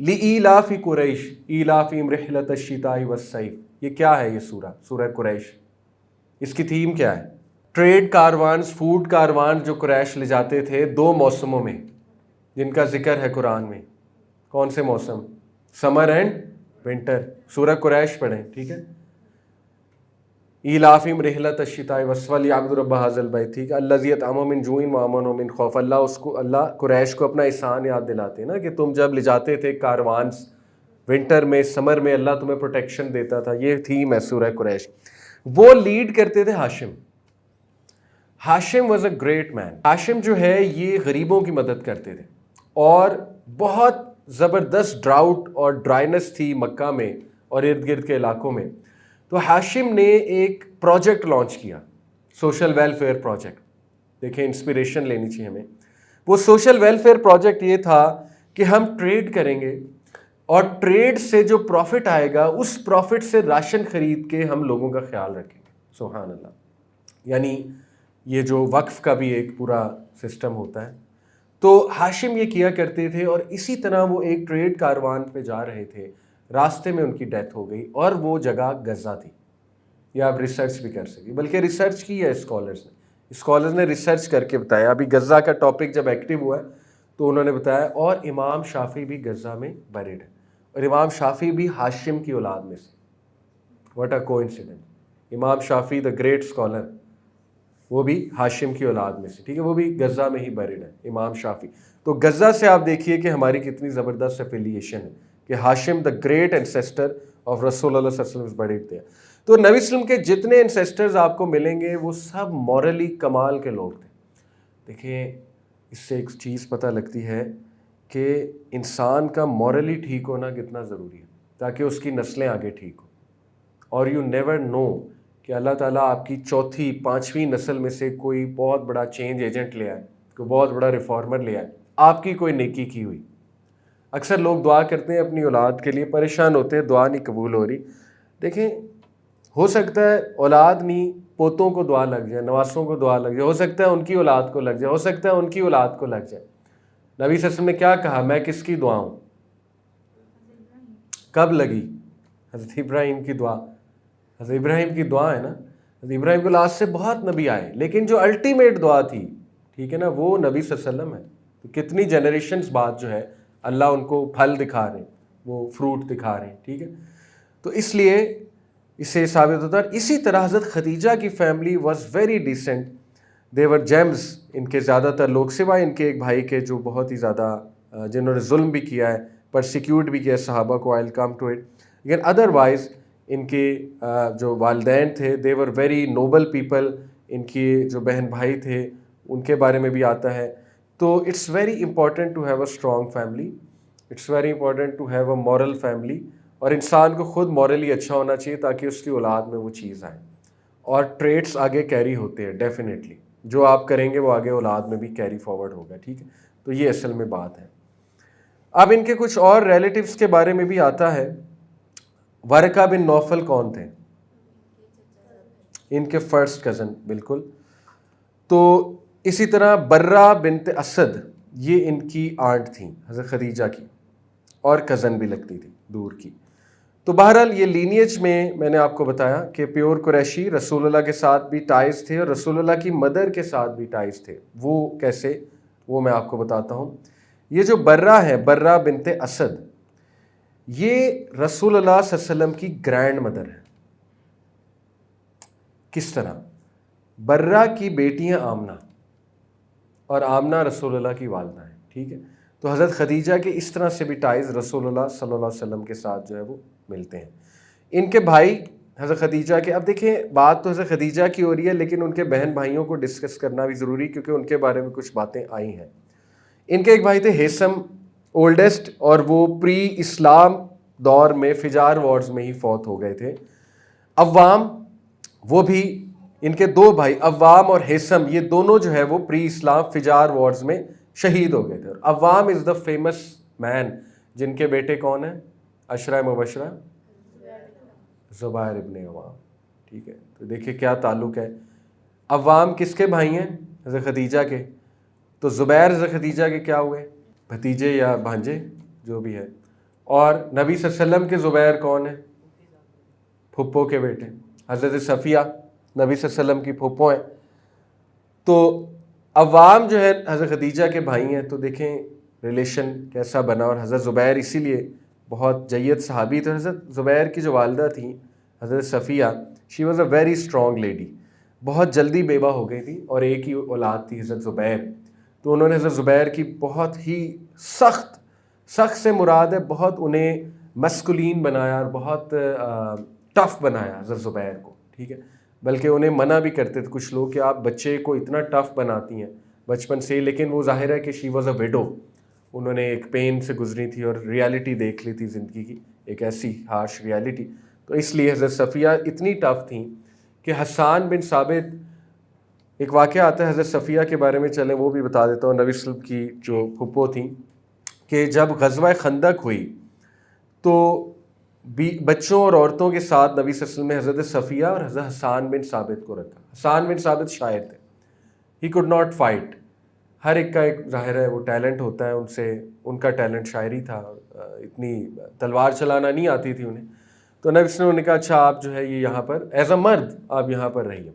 لِإِيلَافِ قُرَيْشٍ إِيلَافِهِمْ رِحْلَةَ الشِّتَاءِ وَالصَّيْفِ. یہ کیا ہے؟ یہ سورہ قریش. اس کی تھیم کیا ہے؟ ٹریڈ کاروانز، فوڈ کاروان جو قریش لے جاتے تھے 2 موسموں میں جن کا ذکر ہے قرآن میں. کون سے موسم؟ سمر اینڈ ونٹر. سورہ قریش پڑھیں، ٹھیک ہے. ایلافہم رحلۃ الشتاء والصیف لیعبدوا رب ھذا البیت، ٹھیک ہے. الذی اطعمہم من جوع وآمنہم من خوف. اللہ قریش کو اپنا احسان یاد دلاتے ہیں نا کہ تم جب لے جاتے تھے کاروانز ونٹر میں، سمر میں، اللہ تمہیں پروٹیکشن دیتا تھا. یہ تھیم ہے سورہ قریش. وہ لیڈ کرتے تھے ہاشم. ہاشم واز اے گریٹ مین. ہاشم جو ہے یہ غریبوں کی مدد کرتے تھے، اور بہت زبردست ڈراؤٹ اور ڈرائنس تھی مکہ میں اور ارد گرد کے علاقوں میں. تو ہاشم نے ایک پروجیکٹ لانچ کیا، سوشل ویلفیئر پروجیکٹ. دیکھیں انسپریشن لینی چاہیے ہمیں. وہ سوشل ویلفیئر پروجیکٹ یہ تھا کہ ہم ٹریڈ کریں گے، اور ٹریڈ سے جو پروفٹ آئے گا اس پروفٹ سے راشن خرید کے ہم لوگوں کا خیال رکھیں گے. سبحان اللہ. یعنی یہ جو وقف کا بھی ایک پورا سسٹم ہوتا ہے. تو ہاشم یہ کیا کرتے تھے، اور اسی طرح وہ ایک ٹریڈ کاروان پہ جا رہے تھے، راستے میں ان کی ڈیتھ ہو گئی، اور وہ جگہ غزہ تھی. یہ آپ ریسرچ بھی کر سکیں، بلکہ ریسرچ کی ہے اسکالرز نے ریسرچ کر کے بتایا. ابھی غزہ کا ٹاپک جب ایکٹیو ہوا ہے تو انہوں نے بتایا اور امام شافعی بھی غزہ میں بریڈ ہے، اور امام شافعی بھی ہاشم کی اولاد میں سے. What a coincidence. امام شافعی دا گریٹ اسکالر وہ بھی ہاشم کی اولاد میں سے، ٹھیک ہے، وہ بھی غزہ میں ہی بریڈ ہے امام شافعی. تو غزہ سے آپ دیکھیے کہ ہماری کتنی زبردست افیلیشن ہے کہ ہاشم دا گریٹ انسیسٹر آف رسول اللہ صلی اللہ علیہ وسلم بریڈ تھے. تو نبی وسلم کے جتنے انسیسٹرز آپ کو ملیں گے وہ سب مورلی کمال کے لوگ تھے. دیکھیں اس سے ایک چیز پتہ لگتی ہے کہ انسان کا مورلی ٹھیک ہونا کتنا ضروری ہے تاکہ اس کی نسلیں آگے ٹھیک ہوں. اور یو نیور نو کہ اللہ تعالیٰ آپ کی چوتھی پانچویں نسل میں سے کوئی بہت بڑا چینج ایجنٹ لے آئے، کوئی بہت بڑا ریفارمر لے آئے، آپ کی کوئی نیکی کی ہوئی. اکثر لوگ دعا کرتے ہیں اپنی اولاد کے لیے، پریشان ہوتے ہیں دعا نہیں قبول ہو رہی. دیکھیں ہو سکتا ہے اولاد نہیں، پوتوں کو دعا لگ جائے، نواسوں کو دعا لگ جائے، ہو سکتا ہے ان کی اولاد کو لگ جائے، ہو سکتا ہے ان کی اولاد کو لگ جائے. نبی صلی اللہ علیہ وسلم نے کیا کہا؟ میں کس کی دعا ہوں؟ کب لگی؟ حضرت ابراہیم کی دعا. حضرت ابراہیم کی دعا ہے نا. حضرت ابراہیم کے لاسٹ سے بہت نبی آئے لیکن جو الٹیمیٹ دعا تھی، ٹھیک ہے نا، وہ نبی صلی اللہ علیہ وسلم ہے. تو کتنی جنریشنز بعد جو ہے اللہ ان کو پھل دکھا رہے ہیں، وہ فروٹ دکھا رہے ہیں، ٹھیک ہے. تو اس لیے اس سے ثابت ہوتا ہے. اسی طرح حضرت خدیجہ کی family was very decent, they were gems. ان کے زیادہ تر لوگ سوائے ان کے ایک بھائی کے جو بہت ہی زیادہ جنہوں نے ظلم بھی کیا ہے، پرسیکیوٹ بھی کیا صحابہ کو، آئی ول کم ٹو اٹ، لیکن ادروائز ان کے جو والدین تھے دے ور ویری نوبل پیپل. ان کی جو بہن بھائی تھے ان کے بارے میں بھی آتا ہے. تو it's very important to have a strong family, it's very important to have a moral family. اور انسان کو خود مورلی اچھا ہونا چاہیے تاکہ اس کی اولاد میں وہ چیز آئے. اور ٹریٹس آگے کیری ہوتے ہیں ڈیفینیٹلی، جو آپ کریں گے وہ آگے اولاد میں بھی کیری فارورڈ ہوگا، ٹھیک ہے. تو یہ اصل میں بات ہے. اب ان کے کچھ اور ریلیٹیوز کے بارے میں بھی آتا ہے. ورقہ بن نوفل کون تھے؟ ان کے فرسٹ کزن، بالکل. تو اسی طرح برہ بنت اسد، یہ ان کی آنٹ تھیں حضرت خدیجہ کی، اور کزن بھی لگتی تھی دور کی. تو بہرحال یہ لینیج میں نے آپ کو بتایا کہ پیور قریشی، رسول اللہ کے ساتھ بھی ٹائز تھے اور رسول اللہ کی مدر کے ساتھ بھی ٹائز تھے. وہ کیسے؟ وہ میں آپ کو بتاتا ہوں. یہ جو برہ ہے، برہ بنت اسد، یہ رسول اللہ صلی اللہ علیہ وسلم کی گرینڈ مدر ہے. کس طرح؟ برہ کی بیٹیاں آمنہ، اور آمنہ رسول اللہ کی والدہ ہیں، ٹھیک ہے. تو حضرت خدیجہ کے اس طرح سے بھی ٹائز رسول اللہ صلی اللہ علیہ وسلم کے ساتھ جو ہے وہ ملتے ہیں. ان کے بھائی حضرت خدیجہ کے، اب دیکھیں بات تو حضرت خدیجہ کی ہو رہی ہے لیکن ان کے بہن بھائیوں کو ڈسکس کرنا بھی ضروری کیونکہ ان کے بارے میں کچھ باتیں آئی ہیں. ان کے ایک بھائی تھے ہیثم، اولڈسٹ، اور وہ پری اسلام دور میں فجار وارز میں ہی فوت ہو گئے تھے. عوام، وہ بھی، ان کے دو بھائی عوام اور ہیثم، یہ دونوں جو ہے وہ پری اسلام فجار وارز میں شہید ہو گئے تھے. عوام از دا فیمس مین جن کے بیٹے کون ہیں؟ عشرہ مبشرہ، زبیر ابن عوام، ٹھیک ہے. تو دیکھیں کیا تعلق ہے. عوام کس کے بھائی ہیں؟ حضرت خدیجہ کے. تو زبیر حضرت خدیجہ کے کیا ہوئے؟ بھتیجے یا بھانجے جو بھی ہے. اور نبی صلی اللہ علیہ وسلم کے زبیر کون ہیں؟ پھپھو کے بیٹے. حضرت صفیہ نبی صلی اللہ علیہ وسلم کی پھپھو ہیں. تو عوام جو ہے حضرت خدیجہ کے بھائی ہیں. تو دیکھیں ریلیشن کیسا بنا. اور حضرت زبیر اسی لیے بہت جید صحابی تھے. حضرت زبیر کی جو والدہ تھیں حضرت Safiya, she was a very strong lady. بہت جلدی بیوہ ہو گئی تھی اور ایک ہی اولاد تھی حضرت زبیر. تو انہوں نے حضرت زبیر کی بہت ہی سخت سے مراد ہے بہت انہیں مسکولین بنایا اور بہت ٹف بنایا حضرت زبیر کو، ٹھیک ہے. بلکہ انہیں منع بھی کرتے تھے کچھ لوگ کہ آپ بچے کو اتنا ٹف بناتی ہیں بچپن سے. لیکن وہ ظاہر ہے کہ شی واز اے ویڈو، انہوں نے ایک پین سے گزری تھی اور ریالٹی دیکھ لی تھی زندگی کی، ایک ایسی ہارش ریالٹی. تو اس لیے حضرت صفیہ اتنی ٹف تھیں کہ حسان بن ثابت، ایک واقعہ آتا ہے حضرت صفیہ کے بارے میں، چلیں وہ بھی بتا دیتا ہوں. نبی صلی اللہ علیہ وسلم کی جو پھپھو تھیں کہ جب غزوہ خندق ہوئی تو بچوں اور عورتوں کے ساتھ نبی صلی اللہ علیہ وسلم نے حضرت صفیہ اور حضرت حسان بن ثابت کو رکھا. حسان بن ثابت شاعر تھے، ہی کوڈ ناٹ فائٹ. ہر ایک کا ایک ظاہر ہے وہ ٹیلنٹ ہوتا ہے، ان کا ٹیلنٹ شاعری تھا، اتنی تلوار چلانا نہیں آتی تھی انہیں. تو نبی صلی اللہ علیہ وسلم نے کہا اچھا آپ جو ہے یہ یہاں پر ایز اے مرد آپ یہاں پر رہیے.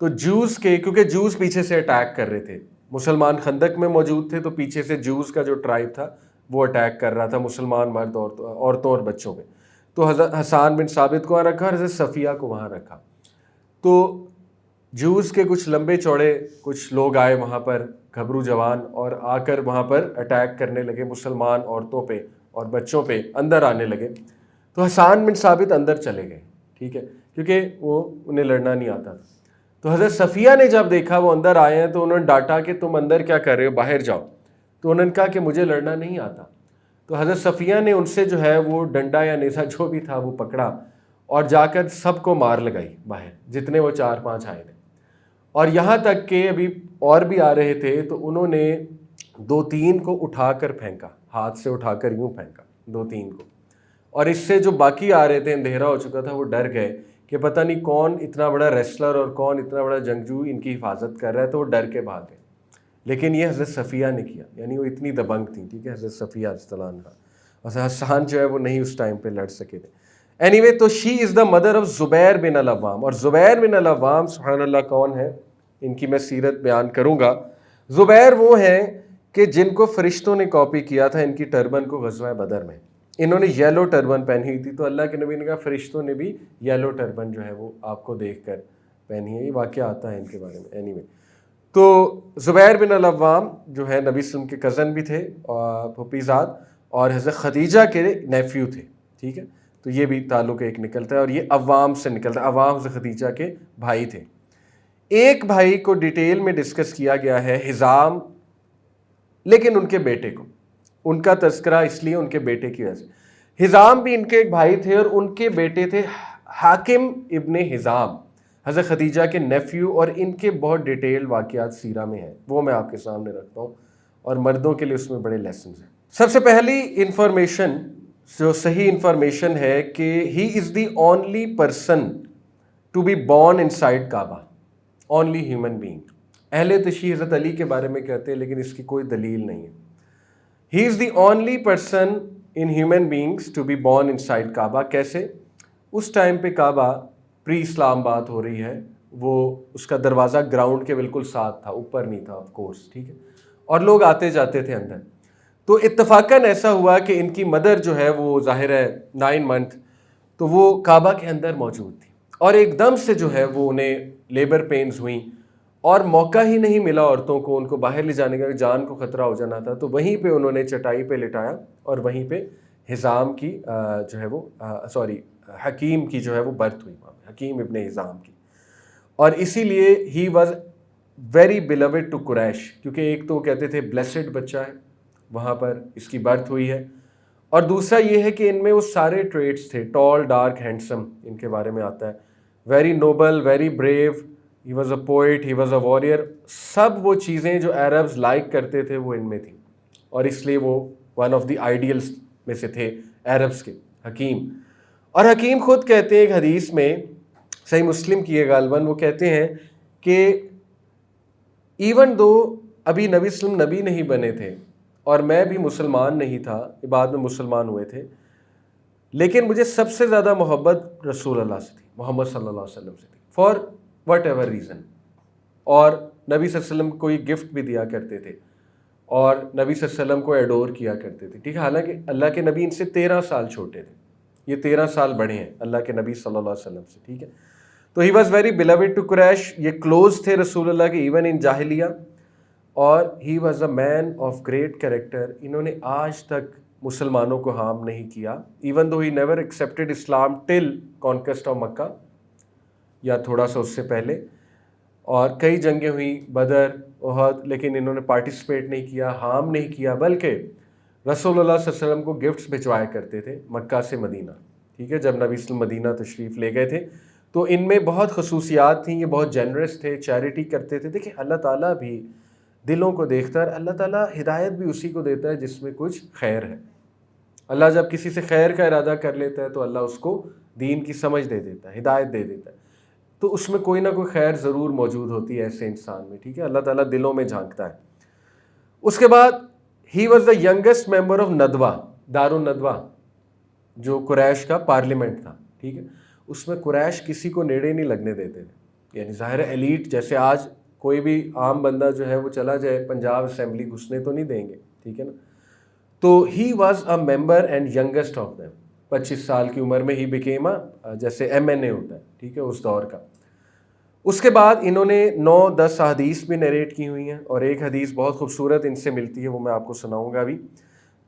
تو جوز کے، کیونکہ جوز پیچھے سے اٹیک کر رہے تھے مسلمان خندق میں موجود تھے تو پیچھے سے جوز کا جو ٹرائب تھا وہ اٹیک کر رہا تھا مسلمان مرد عورتوں اور بچوں پہ. تو حضرت حسان بن ثابت کو وہاں رکھا اور حضرت صفیہ کو وہاں رکھا. تو جوز کے کچھ لمبے چوڑے کچھ لوگ آئے وہاں پر گھبرو جوان، اور آ کر وہاں پر اٹیک کرنے لگے مسلمان عورتوں پہ اور بچوں پہ، اندر آنے لگے. تو حسان بن ثابت اندر چلے گئے، ٹھیک ہے، کیونکہ وہ انہیں لڑنا نہیں آتا. تو حضرت صفیہ نے جب دیکھا وہ اندر آئے ہیں تو انہوں نے ڈانٹا کہ تم اندر کیا کر رہے ہو، باہر جاؤ. تو انہوں نے کہا کہ مجھے لڑنا نہیں آتا. تو حضرت صفیہ نے ان سے جو ہے وہ ڈنڈا یا نیزہ جو بھی تھا وہ پکڑا اور جا کر سب کو مار لگائی باہر، جتنے وہ 4-5 آئے تھے. اور یہاں تک کہ ابھی اور بھی آ رہے تھے تو انہوں نے 2-3 کو اٹھا کر پھینکا، ہاتھ سے اٹھا کر یوں پھینکا 2-3 کو. اور اس سے جو باقی آ رہے تھے، اندھیرا ہو چکا تھا، وہ ڈر گئے کہ پتہ نہیں کون اتنا بڑا ریسلر اور کون اتنا بڑا جنگجو ان کی حفاظت کر رہا ہے، تو وہ ڈر کے بھاگ گئے. لیکن یہ حضرت صفیہ نے کیا، یعنی وہ اتنی دبنگ تھیں، ٹھیک ہے، حضرت صفیہ رضی اللہ عنہا. اور حسان جو ہے وہ نہیں اس ٹائم پہ لڑ سکے تھے. اینی وے، تو شی از دا مدر آف زبیر بن العوام. اور زبیر بن العوام سبحان اللہ کون ہے، ان کی میں سیرت بیان کروں گا. زبیر وہ ہیں کہ جن کو فرشتوں نے کاپی کیا تھا ان کی ٹربن کو غزوہ بدر میں. انہوں نے یلو ٹربن پہنی ہوئی تھی، تو اللہ کے نبی نے کہا فرشتوں نے بھی یلو ٹربن جو ہے وہ آپ کو دیکھ کر پہنی ہے. یہ واقعہ آتا ہے ان کے بارے میں. اینی وے، تو زبیر بن العوام جو ہے نبی صلی اللہ علیہ وسلم کے کزن بھی تھے، پھوپھی زاد، اور حضرت خدیجہ کے نیفیو تھے، ٹھیک ہے. تو یہ بھی تعلق ایک نکلتا ہے، اور یہ عوام سے نکلتا ہے. عوام حضرت خدیجہ کے بھائی تھے. ایک بھائی کو ڈیٹیل میں ڈسکس کیا گیا ہے، حزام، لیکن ان کے بیٹے کو، ان کا تذکرہ اس لیے ان کے بیٹے کی وجہ سے. حزام بھی ان کے ایک بھائی تھے اور ان کے بیٹے تھے حاکم ابن حزام، حضرت خدیجہ کے نیفیو، اور ان کے بہت ڈیٹیل واقعات سیرہ میں ہیں، وہ میں آپ کے سامنے رکھتا ہوں، اور مردوں کے لیے اس میں بڑے لیسنز ہیں. سب سے پہلی انفارمیشن جو صحیح انفارمیشن ہے کہ he is the only person to be born inside Kaaba, only human being. اہل تشیع حضرت علی کے بارے میں کہتے ہیں لیکن اس کی کوئی دلیل نہیں ہے. He is the only person in human beings to be born inside Kaaba. کیسے؟ اس ٹائم پہ کعبہ پری اسلام بات ہو رہی ہے، وہ اس کا دروازہ گراؤنڈ کے بالکل ساتھ تھا، اوپر نہیں تھا آف کورس، ٹھیک ہے، اور لوگ آتے جاتے تھے اندر. تو اتفاقاً ایسا ہوا کہ ان کی مدر جو ہے وہ ظاہر ہے 9 منتھ، تو وہ کعبہ کے اندر موجود تھی، اور ایک دم سے جو ہے وہ انہیں لیبر پینز ہوئیں، اور موقع ہی نہیں ملا عورتوں کو، ان کو باہر لے جانے کا، جان کو خطرہ ہو جانا تھا. تو وہیں پہ انہوں نے چٹائی پہ لٹایا اور وہیں پہ حزام کی جو ہے وہ حکیم کی جو ہے وہ برتھ ہوئی، حکیم ابن حزام کی. اور اسی لیے he was very beloved to Quraysh, کیونکہ ایک تو وہ کہتے تھے بلیسڈ بچہ ہے، وہاں پر اس کی برتھ ہوئی ہے، اور دوسرا یہ ہے کہ ان میں وہ سارے ٹریٹس تھے، ٹال، ڈارک، ہینڈسم، ان کے بارے میں آتا ہے، very noble, very brave, he was a poet, he was a warrior. سب وہ چیزیں جو عربز لائک کرتے تھے وہ ان میں تھیں، اور اس لیے وہ ون آف دی آئیڈیلس میں سے تھے عربز کے، حکیم. اور حکیم خود کہتے ہیں ایک حدیث میں، صحیح مسلم کی ہے غالباً، وہ کہتے ہیں کہ ایون دو ابھی نبی صلی اللہ علیہ وسلم نبی نہیں بنے تھے اور میں بھی مسلمان نہیں تھا، بعد میں مسلمان ہوئے تھے، لیکن مجھے سب سے زیادہ محبت رسول اللہ سے تھی، محمد صلی اللہ علیہ وسلم سے تھی، فار وٹ ایور ریزن. اور نبی صلی اللہ علیہ وسلم کو یہ گفٹ بھی دیا کرتے تھے، اور نبی صلی اللہ علیہ وسلم کو ایڈور کیا کرتے تھے، ٹھیک ہے. حالانکہ اللہ کے نبی ان سے 13 سال چھوٹے تھے، یہ 13 سال بڑے ہیں اللہ کے نبی صلی اللہ علیہ وسلم سے، ٹھیک ہے. تو he was very beloved to Quraysh, یہ کلوز تھے رسول اللہ کے ایون ان جاہلیہ. اور he was a man of great character. انہوں نے آج تک مسلمانوں کو ہارم نہیں کیا، even though he never accepted Islam till conquest of Mecca, یا تھوڑا سا اس سے پہلے. اور کئی جنگیں ہوئیں، بدر، احد، لیکن انہوں نے پارٹیسپیٹ نہیں کیا، ہارم نہیں کیا، بلکہ رسول اللہ صلی اللہ علیہ وسلم کو گفٹس بھجوایا کرتے تھے مکہ سے مدینہ، ٹھیک ہے. جب نبی صلی اللہ علیہ وسلم مدینہ تشریف لے گئے تھے تو ان میں بہت خصوصیات تھیں، یہ بہت جنرس تھے، چیریٹی کرتے تھے. دیکھیں اللہ تعالیٰ بھی دلوں کو دیکھتا ہے، اللہ تعالیٰ ہدایت بھی اسی کو دیتا ہے جس میں کچھ خیر ہے. اللہ جب کسی سے خیر کا ارادہ کر لیتا ہے تو اللہ اس کو دین کی سمجھ دے دیتا ہے، ہدایت دے دیتا ہے. تو اس میں کوئی نہ کوئی خیر ضرور موجود ہوتی ہے ایسے انسان میں، ٹھیک ہے. اللہ تعالیٰ دلوں میں جھانکتا ہے. اس کے بعد he was the youngest member of Nadwa, دار الندوہ جو قریش کا پارلیمنٹ تھا، ٹھیک ہے. اس میں قریش کسی کو نیڑے نہیں لگنے دیتے تھے، یعنی ظاہر ایلیٹ جیسے آج کوئی بھی عام بندہ جو ہے وہ چلا جائے پنجاب اسمبلی گھسنے تو نہیں دیں گے, ٹھیک ہے نا. تو he was a member and youngest of them. 25 سال کی عمر میں ہی بیکیم جیسے MNA ہوتا ہے, ٹھیک ہے, اس دور کا. اس کے بعد انہوں نے 9-10 احادیث بھی نریٹ کی ہوئی ہیں, اور ایک حدیث بہت خوبصورت ان سے ملتی ہے, وہ میں آپ کو سناؤں گا ابھی.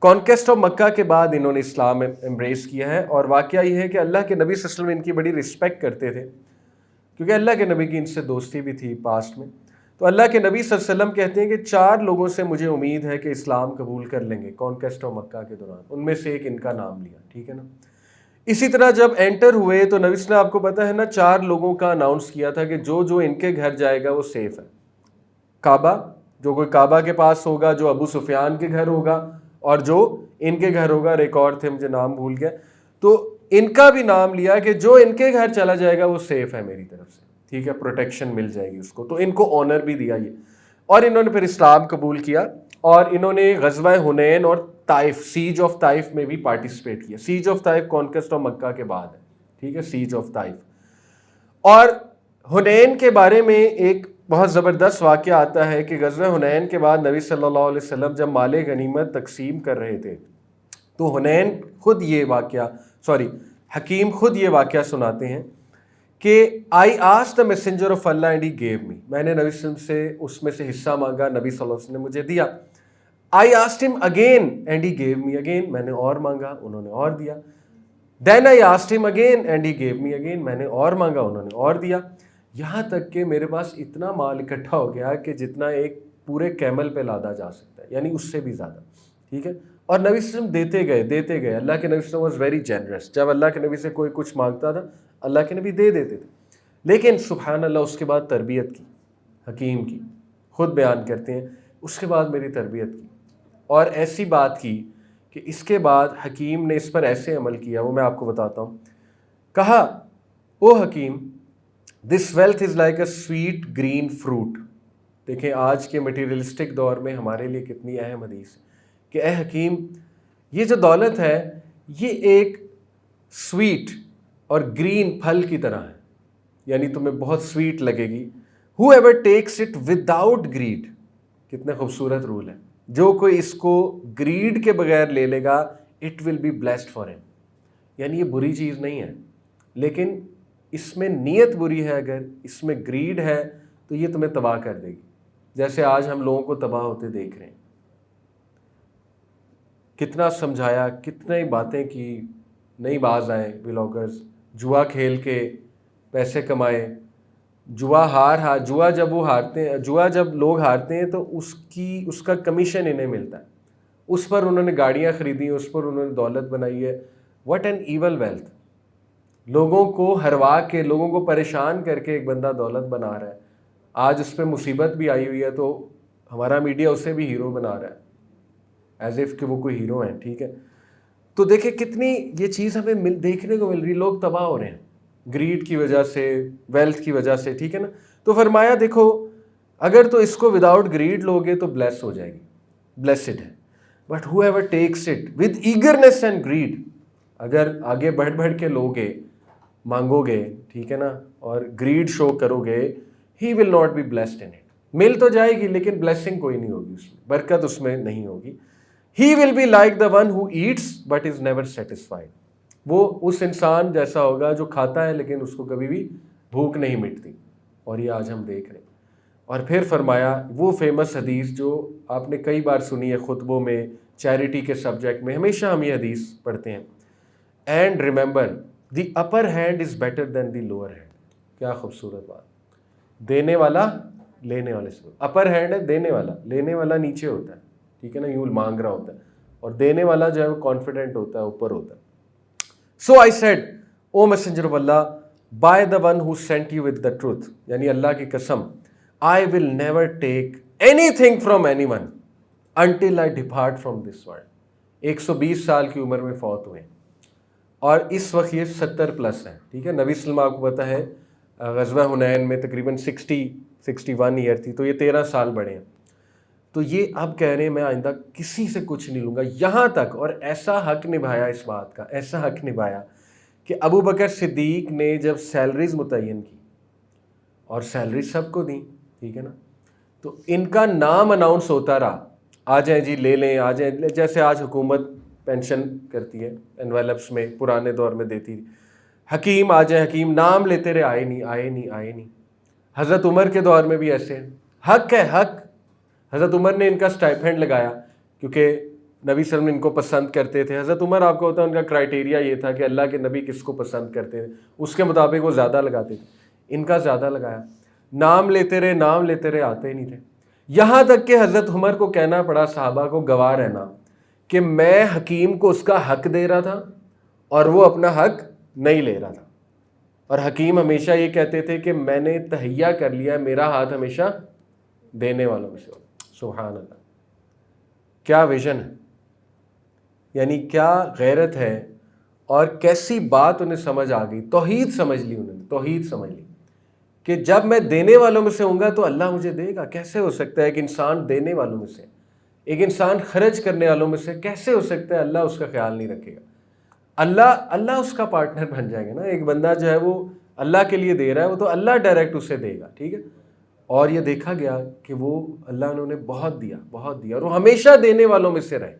کانکویسٹ آف مکہ کے بعد انہوں نے اسلام امبریس کیا ہے, اور واقعہ یہ ہے کہ اللہ کے نبی صلی اللہ علیہ وسلم ان کی بڑی رسپیکٹ کرتے تھے, کیونکہ اللہ کے نبی کی ان سے دوستی بھی تھی پاسٹ میں. تو اللہ کے نبی صلی اللہ علیہ وسلم کہتے ہیں کہ 4 لوگوں سے مجھے امید ہے کہ اسلام قبول کر لیں گے کانکویسٹ آف مکہ کے دوران. ان میں سے ایک ان کا نام لیا, ٹھیک ہے نا. اسی طرح جب انٹر ہوئے تو نبی صلی اللہ علیہ وسلم, آپ کو پتہ ہے نا, 4 لوگوں کا اناؤنس کیا تھا کہ جو جو ان کے گھر جائے گا وہ سیف ہے. کعبہ, جو کوئی کعبہ کے پاس ہوگا, جو ابو سفیان کے گھر ہوگا, اور جو ان کے گھر ہوگا, ایک اور تھے مجھے نام بھول گیا, تو ان کا بھی نام لیا کہ جو ان کے گھر چلا جائے گا وہ سیف ہے میری طرف سے, ٹھیک ہے, پروٹیکشن مل جائے گی اس کو. تو ان کو آنر بھی دیا یہ, اور انہوں نے پھر اسلام قبول کیا, اور انہوں نے غزوہ حنین اور طائف, سیج آف طائف میں بھی پارٹیسپیٹ کیا. سیج آف طائف کانکویسٹ آف مکہ کے بعد ہے, ٹھیک ہے, سیج آف طائف. اور حنین کے بارے میں ایک بہت زبردست واقعہ آتا ہے کہ غزوہ حنین کے بعد نبی صلی اللہ علیہ وسلم جب مال غنیمت تقسیم کر رہے تھے, تو حنین خود یہ واقعہ حکیم خود یہ واقعہ سناتے ہیں کہ I asked the messenger of Allah and he gave me. میں نے نبی صلی اللہ علیہ وسلم سے اس میں سے حصہ مانگا, نبی صلی اللہ علیہ وسلم نے مجھے دیا. آئی آسکڈ ہم again and he gave me again. میں نے اور مانگا, انہوں نے اور دیا. دین آئی آسکڈ ہم again and he gave me again. میں نے اور مانگا, انہوں نے اور دیا. یہاں تک کہ میرے پاس اتنا مال اکٹھا ہو گیا کہ جتنا ایک پورے کیمل پہ لادا جا سکتا ہے, یعنی اس سے بھی زیادہ, ٹھیک ہے. اور نبی صلی اللہ علیہ وسلم دیتے گئے. اللہ کے نبی صلی اللہ علیہ وسلم واز ویری جنرس. جب اللہ کے نبی سے کوئی کچھ مانگتا تھا, اللہ کے نبی دے دیتے تھے. لیکن سبحان اللہ, اس کے بعد تربیت کی حکیم کی, خود بیان کرتے ہیں, اس کے بعد میری تربیت کی, اور ایسی بات کی کہ اس کے بعد حکیم نے اس پر ایسے عمل کیا, وہ میں آپ کو بتاتا ہوں. کہا, O Hakim, this wealth is like a sweet green fruit. دیکھیں آج کے مٹیریلسٹک دور میں ہمارے لیے کتنی اہم حدیث ہے کہ اے حکیم, یہ جو دولت ہے یہ ایک سویٹ اور گرین پھل کی طرح ہے, یعنی تمہیں بہت سویٹ لگے گی. Whoever takes it without greed. کتنے خوبصورت رول ہے, جو کوئی اس کو گریڈ کے بغیر لے لے گا, it will be blessed for him. یعنی یہ بری چیز نہیں ہے, لیکن اس میں نیت بری ہے, اگر اس میں گریڈ ہے تو یہ تمہیں تباہ کر دے گی. جیسے آج ہم لوگوں کو تباہ ہوتے دیکھ رہے ہیں. کتنا سمجھایا, کتنی باتیں کی, نہیں باز آئے ولاگرز, جوا کھیل کے پیسے کمائے. جوا جب وہ ہارتے ہیں, جوا جب لوگ ہارتے ہیں تو اس کا کمیشن انہیں ملتا ہے. اس پر انہوں نے گاڑیاں خریدی, اس پر انہوں نے دولت بنائی ہے. What an evil wealth. لوگوں کو ہروا کے, لوگوں کو پریشان کر کے ایک بندہ دولت بنا رہا ہے. آج اس پہ مصیبت بھی آئی ہوئی ہے تو ہمارا میڈیا اسے بھی ہیرو بنا رہا ہے, ایز ایف کہ وہ کوئی ہیرو ہیں, ٹھیک ہے. تو دیکھیں کتنی یہ چیز ہمیں دیکھنے کو مل رہی. لوگ تباہ ہو رہے ہیں گریڈ کی وجہ سے, ویلتھ کی وجہ سے, ٹھیک ہے نا. تو فرمایا دیکھو, اگر تو اس کو وداؤٹ گریڈ لوگے تو بلیس ہو جائے گی, بلیسڈ ہے. But whoever takes it with eagerness and greed. اگر آگے بڑھ کے لوگے, مانگو گے, ٹھیک ہے نا, اور گریڈ شو کرو گے, he will not be blessed in it. مل تو جائے گی لیکن بلیسنگ کوئی نہیں ہوگی, اس میں برکت اس میں نہیں ہوگی. He will be like the one who eats but is never satisfied. وہ اس انسان جیسا ہوگا جو کھاتا ہے لیکن اس کو کبھی بھی بھوک نہیں مٹتی. اور یہ آج ہم دیکھ رہے ہیں. اور پھر فرمایا وہ فیمس حدیث جو آپ نے کئی بار سنی ہے خطبوں میں, چیریٹی کے سبجیکٹ میں ہمیشہ ہم یہ حدیث پڑھتے ہیں. And remember the upper hand is better than the lower hand. کیا خوبصورت بات. دینے والا لینے والے سے, اپر ہینڈ ہے دینے والا, لینے والا نیچے ہوتا ہے, ٹھیک ہے نا, یوں مانگ رہا ہوتا ہے, اور دینے والا جو ہے وہ کانفیڈنٹ ہوتا ہے, اوپر ہوتا ہے. So I said, O messenger of Allah, by the one who sent you with the truth, یعنی اللہ کی قسم, I will never take anything from anyone until I depart from this world. 120 سال کی عمر میں فوت ہوئے, اور اس وقت یہ 70+ ہیں, ٹھیک ہے. نبی صلی اللہ علیہ وسلم آپ کو پتہ ہے غزوہ حنین میں تقریباً 61 ایئر تھی, تو یہ 13 سال بڑے ہیں. تو یہ اب کہہ رہے ہیں میں آئندہ کسی سے کچھ نہیں لوں گا, یہاں تک, اور ایسا حق نبھایا اس بات کا, ایسا حق نبھایا کہ ابو بکر صدیق نے جب سیلریز متعین کی, اور سیلری سب کو دیں, ٹھیک ہے نا, تو ان کا نام اناؤنس ہوتا رہا, آ جائیں جی لے لیں, آ جائیں, جیسے آج حکومت پینشن کرتی ہے انویلپس میں, پرانے دور میں دیتی تھی, حکیم آ جائیں حکیم, نام لیتے رہے, آئے نہیں آئے نہیں آئے نہیں. حضرت عمر کے دور میں بھی ایسے ہیں, حق ہے حق. حضرت عمر نے ان کا اسٹائپینڈ لگایا کیونکہ نبی صلی اللہ علیہ وسلم ان کو پسند کرتے تھے. حضرت عمر آپ کو ہوتا ہے ان کا کرائٹیریا یہ تھا کہ اللہ کے نبی کس کو پسند کرتے تھے, اس کے مطابق وہ زیادہ لگاتے تھے. ان کا زیادہ لگایا, نام لیتے رہے نام لیتے رہے, آتے ہی نہیں تھے. یہاں تک کہ حضرت عمر کو کہنا پڑا صحابہ کو گواہ رہنا کہ میں حکیم کو اس کا حق دے رہا تھا اور وہ اپنا حق نہیں لے رہا تھا. اور حکیم ہمیشہ یہ کہتے تھے کہ میں نے تہیہ کر لیا, میرا ہاتھ ہمیشہ دینے والوں میں سے ہوگا. سبحان اللہ, کیا ویژن ہے, یعنی کیا غیرت ہے, اور کیسی بات انہیں سمجھ آ گئی. توحید سمجھ لی انہوں نے, توحید سمجھ لی کہ جب میں دینے والوں میں سے ہوں گا تو اللہ مجھے دے گا. کیسے ہو سکتا ہے ایک انسان دینے والوں میں سے, ایک انسان خرچ کرنے والوں میں سے, کیسے ہو سکتا ہے اللہ اس کا خیال نہیں رکھے گا؟ اللہ اس کا پارٹنر بن جائے گا نا. ایک بندہ جو ہے وہ اللہ کے لیے دے رہا ہے, وہ تو اللہ ڈائریکٹ اسے دے گا, ٹھیک ہے. اور یہ دیکھا گیا کہ وہ اللہ انہوں نے بہت دیا, بہت دیا, اور وہ ہمیشہ دینے والوں میں سے رہے,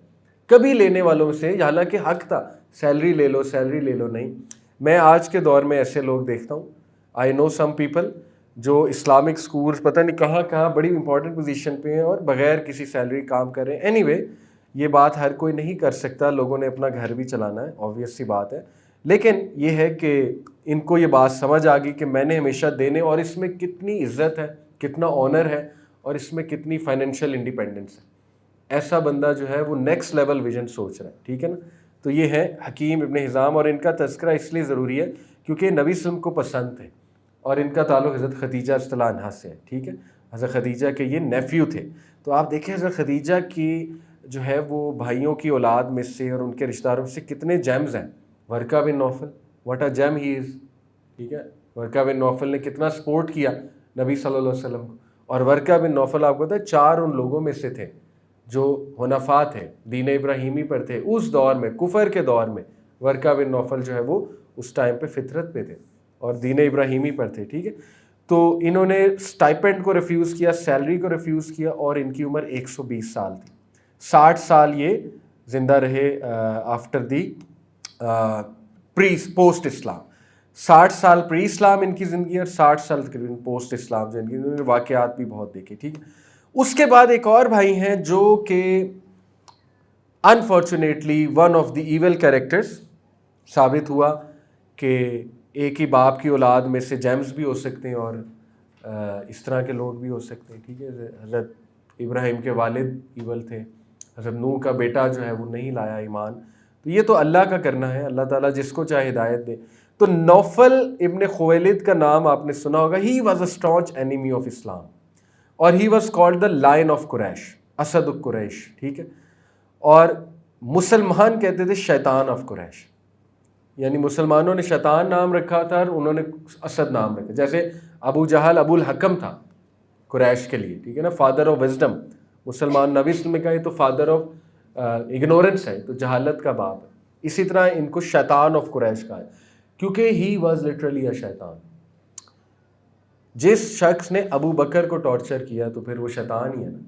کبھی لینے والوں میں سے, حالانکہ حق تھا, سیلری لے لو سیلری لے لو, نہیں. میں آج کے دور میں ایسے لوگ دیکھتا ہوں, آئی نو سم پیپل جو اسلامک سکولز پتہ نہیں کہاں کہاں بڑی امپورٹنٹ پوزیشن پہ ہیں اور بغیر کسی سیلری کام کر رہے ہیں. اینی وے, یہ بات ہر کوئی نہیں کر سکتا, لوگوں نے اپنا گھر بھی چلانا ہے, آبویس سی بات ہے. لیکن یہ ہے کہ ان کو یہ بات سمجھ آ گئی کہ میں نے ہمیشہ دینے, اور اس میں کتنی عزت ہے, کتنا آنر ہے, اور اس میں کتنی فائنینشیل انڈیپینڈنس ہے. ایسا بندہ جو ہے وہ نیکسٹ لیول ویژن سوچ رہا ہے, ٹھیک ہے نا. تو یہ ہے حکیم ابن حزام, اور ان کا تذکرہ اس لیے ضروری ہے کیونکہ نبی صلی اللہ علیہ وسلم کو پسند تھے, اور ان کا تعلق حضرت خدیجہ رضی اللہ عنہا سے ہے, ٹھیک ہے. حضرت خدیجہ کے یہ نیفیو تھے. تو آپ دیکھیں حضرت خدیجہ کی جو ہے وہ بھائیوں کی اولاد میں سے اور ان کے رشتہ داروں میں سے کتنے جیمز ہیں. Waraqah bin Naufal, what a جیم ہی از, ٹھیک ہے. ورقہ بن نوفل نے کتنا سپورٹ کیا نبی صلی اللہ علیہ وسلم کو. اور ورقہ بن نوفل آپ کو پتہ ہے 4 ان لوگوں میں سے تھے جو حنفاء تھے, دین ابراہیمی پر تھے اس دور میں, کفر کے دور میں. ورقہ بن نوفل جو ہے وہ اس ٹائم پہ فطرت پہ تھے اور دین ابراہیمی پر تھے, ٹھیک ہے. تو انہوں نے سٹائپنڈ کو ریفیوز کیا, سیلری کو ریفیوز کیا, اور ان کی عمر 120 سال تھی. 60 سال یہ زندہ رہے آفٹر دی پوسٹ اسلام. 60 سال پری اسلام ان کی زندگی, اور 60 سال تقریباً پوسٹ اسلام جو ان کی, انہوں نے واقعات بھی بہت دیکھے, ٹھیک ہے. اس کے بعد ایک اور بھائی ہیں جو کہ unfortunately one of the evil characters ثابت ہوا کہ ایک ہی باپ کی اولاد میں سے جیمز بھی ہو سکتے ہیں اور اس طرح کے لوگ بھی ہو سکتے ہیں, ٹھیک ہے. حضرت ابراہیم کے والد ایول تھے, حضرت نوح کا بیٹا جو ہے وہ نہیں لایا ایمان. تو یہ تو اللہ کا کرنا ہے, اللہ تعالیٰ جس کو چاہے ہدایت دے. تو نوفل ابن خویلد کا نام آپ نے سنا ہوگا. He was a staunch enemy of Islam, اور he was called the lion of Quraysh, اسد القریش, ٹھیک ہے. اور مسلمان کہتے تھے شیطان آف قریش, یعنی مسلمانوں نے شیطان نام رکھا تھا اور انہوں نے اسد نام رکھا. جیسے ابو جہل ابو الحکم تھا قریش کے لیے, ٹھیک ہے نا, فادر آف وزڈم. مسلمان نبی صلی اللہ علیہ وسلم نے کہا یہ تو فادر آف اگنورنس ہے, تو جہالت کا باپ ہے. اسی طرح ان کو شیطان آف قریش کہا ہے کیونکہ ہی واز لٹرلی اے شیطان. جس شخص نے ابو بکر کو ٹارچر کیا تو پھر وہ شیطان ہی ہے نا.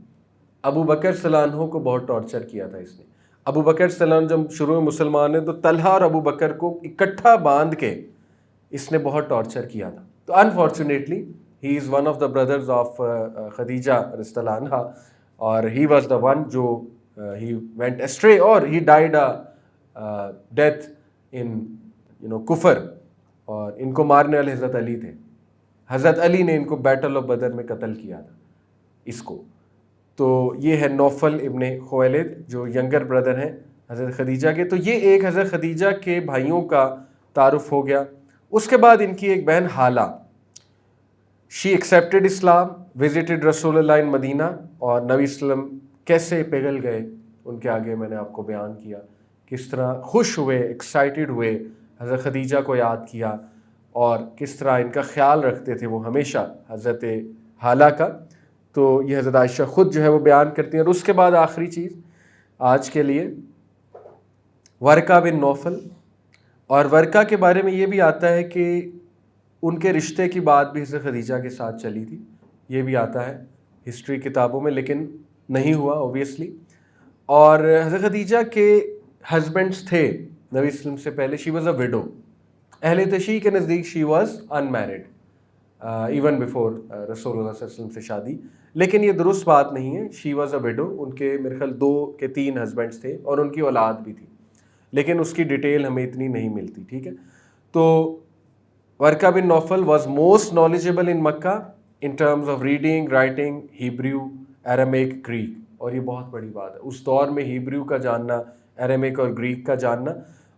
ابو بکر صلی اللہ عنہ کو بہت ٹارچر کیا تھا اس نے. ابو بکر صلی اللہ عنہ جب شروع میں مسلمان ہیں تو طلحہ اور ابو بکر کو اکٹھا باندھ کے اس نے بہت ٹارچر کیا تھا. تو unfortunately he is one of the brothers of Khadija رضی اللہ عنہا, اور ہی واز دا ون جو ہی وینٹ اسٹرے, اور ہی ڈائیڈ ڈیتھ ان کفر. اور ان کو مارنے والے حضرت علی تھے. حضرت علی نے ان کو بیٹل آف بدر میں قتل کیا تھا اس کو. تو یہ ہے نوفل ابن خویلد جو ینگر بردر ہیں حضرت خدیجہ کے. تو یہ ایک حضرت خدیجہ کے بھائیوں کا تعارف ہو گیا. اس کے بعد ان کی ایک بہن حالہ, شی ایکسیپٹڈ اسلام, وزٹڈ رسول اللہ ان مدینہ, اور نبی صلی اللہ علیہ وسلم کیسے پگھل گئے ان کے آگے میں نے آپ کو بیان کیا. کس طرح خوش ہوئے, ایکسائٹڈ ہوئے, حضرت خدیجہ کو یاد کیا, اور کس طرح ان کا خیال رکھتے تھے وہ ہمیشہ حضرت حالہ کا. تو یہ حضرت عائشہ خود جو ہے وہ بیان کرتی ہیں. اور اس کے بعد آخری چیز آج کے لیے ورقہ بن نوفل. اور ورقہ کے بارے میں یہ بھی آتا ہے کہ ان کے رشتے کی بات بھی حضرت خدیجہ کے ساتھ چلی تھی, یہ بھی آتا ہے ہسٹری کتابوں میں، لیکن نہیں ہوا اوبیسلی. اور حضرت خدیجہ کے ہسبینڈس تھے نبی وسلم سے پہلے. شی واز اے وڈو. اہل تشیع کے نزدیک she was in married even before رسول اللہ صلی اللہ علیہ وسلم سے شادی، لیکن یہ درست بات نہیں ہے. شی واز اے وڈو. ان کے میرے خیال 2 کے 3 ہسبینڈس تھے اور ان کی اولاد بھی تھی، لیکن اس کی ڈیٹیل ہمیں اتنی نہیں ملتی. ٹھیک ہے. تو Waraqa bin Nawfal was most knowledgeable in Mecca in terms of reading, writing, Hebrew, Aramaic, Greek. اور یہ بہت بڑی بات ہے اس دور میں ہیبریو کا جاننا، ایرامک اور گریک کا جاننا.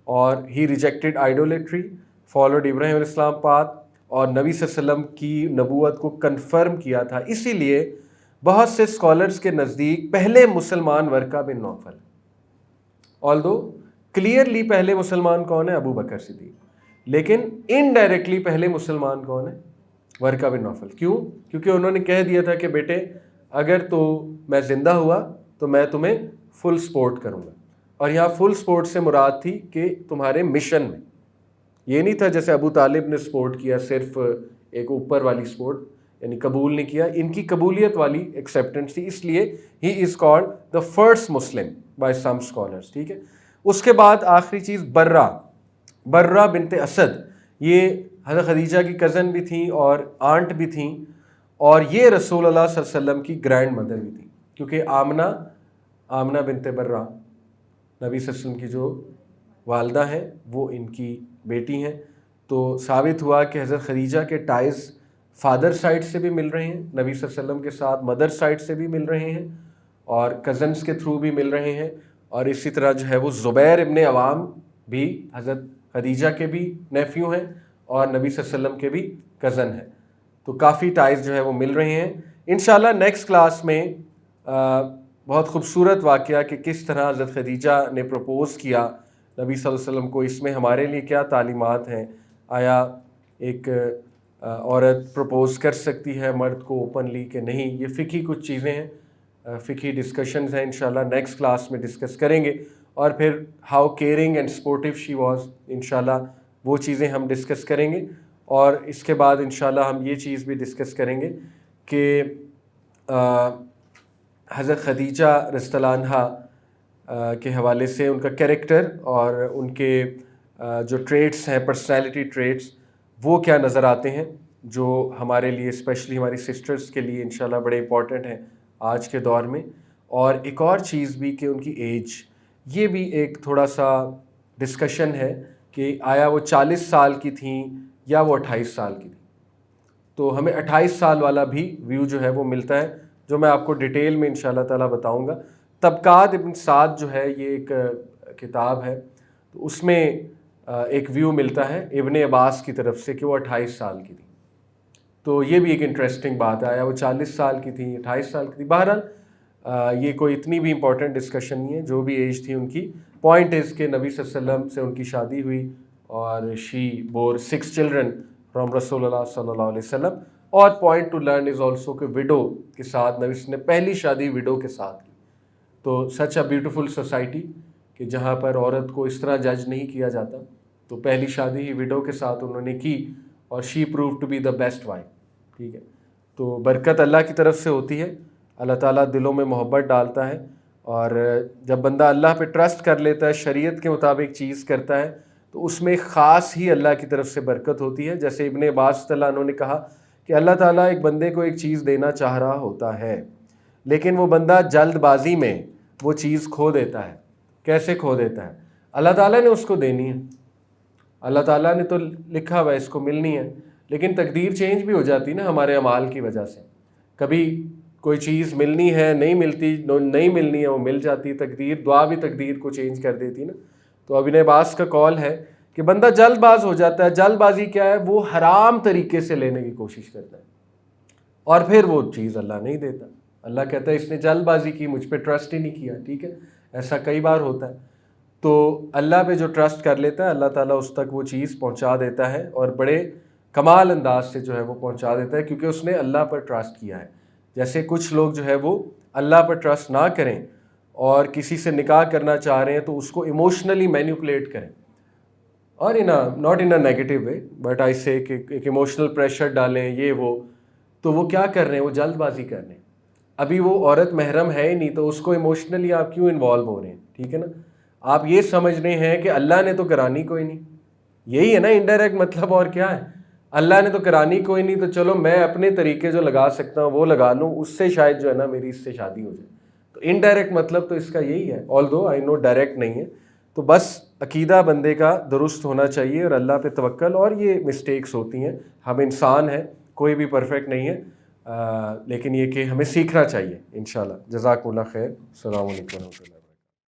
اور ہی ریجیکٹڈ آئیڈولیٹری، فالوڈ ابراہیم علیہ السلام پاتھ، اور نبی صلی اللہ علیہ وسلم کی نبوت کو کنفرم کیا تھا. اسی لیے بہت سے اسکالرس کے نزدیک پہلے مسلمان ورقہ بن نوفل. آلدو کلیئرلی پہلے مسلمان کون ہے؟ ابو بکر صدیق. لیکن انڈائریکٹلی پہلے مسلمان کون ہے؟ ورقہ بن نوفل. کیوں؟ کیونکہ انہوں نے کہہ دیا تھا کہ بیٹے اگر تو میں زندہ ہوا تو میں تمہیں فل سپورٹ کروں گا. اور یہاں فل سپورٹ سے مراد تھی کہ تمہارے مشن میں. یہ نہیں تھا جیسے ابو طالب نے سپورٹ کیا صرف ایک اوپر والی سپورٹ، یعنی قبول نہیں کیا. ان کی قبولیت والی ایکسیپٹنس تھی، اس لیے he is called the first Muslim by some scholars. ٹھیک ہے. اس کے بعد آخری چیز برہ بنت اسد. یہ حضرت خدیجہ کی کزن بھی تھیں اور آنٹ بھی تھیں، اور یہ رسول اللہ صلی اللہ علیہ وسلم کی گرینڈ مدر بھی تھیں، کیونکہ آمنہ بنت برہ نبی صلی اللہ علیہ وسلم کی جو والدہ ہیں وہ ان کی بیٹی ہیں. تو ثابت ہوا کہ حضرت خدیجہ کے ٹائز فادر سائڈ سے بھی مل رہے ہیں نبی صلی اللہ علیہ وسلم کے ساتھ، مدر سائڈ سے بھی مل رہے ہیں اور کزنس کے تھرو بھی مل رہے ہیں. اور اسی طرح جو ہے وہ زبیر ابن عوام بھی حضرت خدیجہ کے بھی نیفیو ہیں اور نبی صلی اللہ علیہ وسلم کے بھی کزن ہیں. تو کافی ٹائز جو ہے وہ مل رہے ہیں. انشاءاللہ نیکسٹ کلاس میں بہت خوبصورت واقعہ کہ کس طرح حضرت خدیجہ نے پروپوز کیا نبی صلی اللہ علیہ وسلم کو. اس میں ہمارے لیے کیا تعلیمات ہیں؟ آیا ایک عورت پروپوز کر سکتی ہے مرد کو اوپنلی کہ نہیں؟ یہ فقہی کچھ چیزیں ہیں، فقہی ڈسکشنز ہیں. انشاءاللہ نیکسٹ کلاس میں ڈسکس کریں گے. اور پھر how caring and supportive she was, انشاءاللہ وہ چیزیں ہم ڈسکس کریں گے. اور اس کے بعد انشاءاللہ ہم یہ چیز بھی ڈسکس کریں گے کہ حضرت خدیجہ رضی اللہ عنہا کے حوالے سے ان کا کیریکٹر اور ان کے جو ٹریٹس ہیں، پرسنالٹی ٹریٹس، وہ کیا نظر آتے ہیں جو ہمارے لیے اسپیشلی ہماری سسٹرز کے لیے انشاءاللہ بڑے امپورٹنٹ ہیں آج کے دور میں. اور ایک اور چیز بھی کہ ان کی ایج، یہ بھی ایک تھوڑا سا ڈسکشن ہے کہ آیا وہ 40 سال کی تھیں یا وہ 28 سال کی تھیں. تو ہمیں 28 سال والا بھی ویو جو ہے وہ ملتا ہے، جو میں آپ کو ڈیٹیل میں انشاءاللہ تعالیٰ بتاؤں گا. طبقات ابن سعد جو ہے یہ ایک کتاب ہے، تو اس میں ایک ویو ملتا ہے ابن عباس کی طرف سے کہ وہ 28 سال کی تھی. تو یہ بھی ایک انٹرسٹنگ بات ہے، آیا وہ 40 سال کی تھی 28 سال کی تھی. بہرحال یہ کوئی اتنی بھی امپورٹنٹ ڈسکشن نہیں ہے، جو بھی ایج تھی ان کی. پوائنٹ از کہ نبی صلی اللہ علیہ وسلم سے ان کی شادی ہوئی اور شی بور 6 چلڈرن فرام رسول اللہ صلی اللہ علیہ وسلم. اور point to learn is also کہ وڈو کے ساتھ نبی نے پہلی شادی وڈو کے ساتھ کی. تو سچ اے بیوٹیفل سوسائٹی کہ جہاں پر عورت کو اس طرح جج نہیں کیا جاتا. تو پہلی شادی ہی وڈو کے ساتھ انہوں نے کی اور she prove to be the best wife. ٹھیک ہے. تو برکت اللہ کی طرف سے ہوتی ہے، اللہ تعالیٰ دلوں میں محبت ڈالتا ہے، اور جب بندہ اللہ پہ ٹرسٹ کر لیتا ہے، شریعت کے مطابق چیز کرتا ہے، تو اس میں خاص ہی اللہ کی طرف سے برکت ہوتی ہے. جیسے ابن عباس صلی اللہ عنہ نے کہا کہ اللہ تعالیٰ ایک بندے کو ایک چیز دینا چاہ رہا ہوتا ہے، لیکن وہ بندہ جلد بازی میں وہ چیز کھو دیتا ہے. کیسے کھو دیتا ہے؟ اللہ تعالیٰ نے اس کو دینی ہے، اللہ تعالیٰ نے تو لکھا ہوا ہے اس کو ملنی ہے، لیکن تقدیر چینج بھی ہو جاتی نا ہمارے اعمال کی وجہ سے. کبھی کوئی چیز ملنی ہے نہیں ملتی، نہیں ملنی ہے وہ مل جاتی. تقدیر، دعا بھی تقدیر کو چینج کر دیتی نا. تو ابن عباس کا قول ہے کہ بندہ جلد باز ہو جاتا ہے. جلد بازی کیا ہے؟ وہ حرام طریقے سے لینے کی کوشش کرتا ہے اور پھر وہ چیز اللہ نہیں دیتا. اللہ کہتا ہے اس نے جلد بازی کی، مجھ پہ ٹرسٹ ہی نہیں کیا. ٹھیک ہے. ایسا کئی بار ہوتا ہے. تو اللہ پہ جو ٹرسٹ کر لیتا ہے اللہ تعالیٰ اس تک وہ چیز پہنچا دیتا ہے، اور بڑے کمال انداز سے جو ہے وہ پہنچا دیتا ہے، کیونکہ اس نے اللہ پر ٹرسٹ کیا ہے. جیسے کچھ لوگ جو ہے وہ اللہ پر ٹرسٹ نہ کریں اور کسی سے نکاح کرنا چاہ رہے ہیں تو اس کو ایموشنلی مینیپولیٹ کریں، اور not in a negative way but I سے کہ ایک ایموشنل پریشر ڈالیں، یہ وہ. تو وہ کیا کر رہے ہیں؟ وہ جلد بازی کر رہے ہیں. ابھی وہ عورت محرم ہے ہی نہیں تو اس کو ایموشنلی آپ کیوں انوالو ہو رہے ہیں؟ ٹھیک ہے نا. آپ یہ سمجھ رہے ہیں کہ اللہ نے تو کرانی کوئی نہیں. یہی ہے نا انڈائریکٹ مطلب، اور کیا ہے؟ اللہ نے تو کرانی کوئی نہیں تو چلو میں اپنے طریقے جو لگا سکتا ہوں وہ لگا لوں، اس سے شاید جو ہے نا میری اس سے شادی ہو جائے. تو انڈائریکٹ مطلب تو اس کا یہی ہے، آل دو آئی نو ڈائریکٹ نہیں ہے. تو بس عقیدہ بندے کا درست ہونا چاہیے اور اللہ پہ توکل. اور یہ مسٹیکس ہوتی ہیں، ہم انسان ہیں، کوئی بھی پرفیکٹ نہیں ہے، لیکن یہ کہ ہمیں سیکھنا چاہیے انشاءاللہ. جزاکم اللہ خیر. السلام علیکم ورحمۃ اللہ.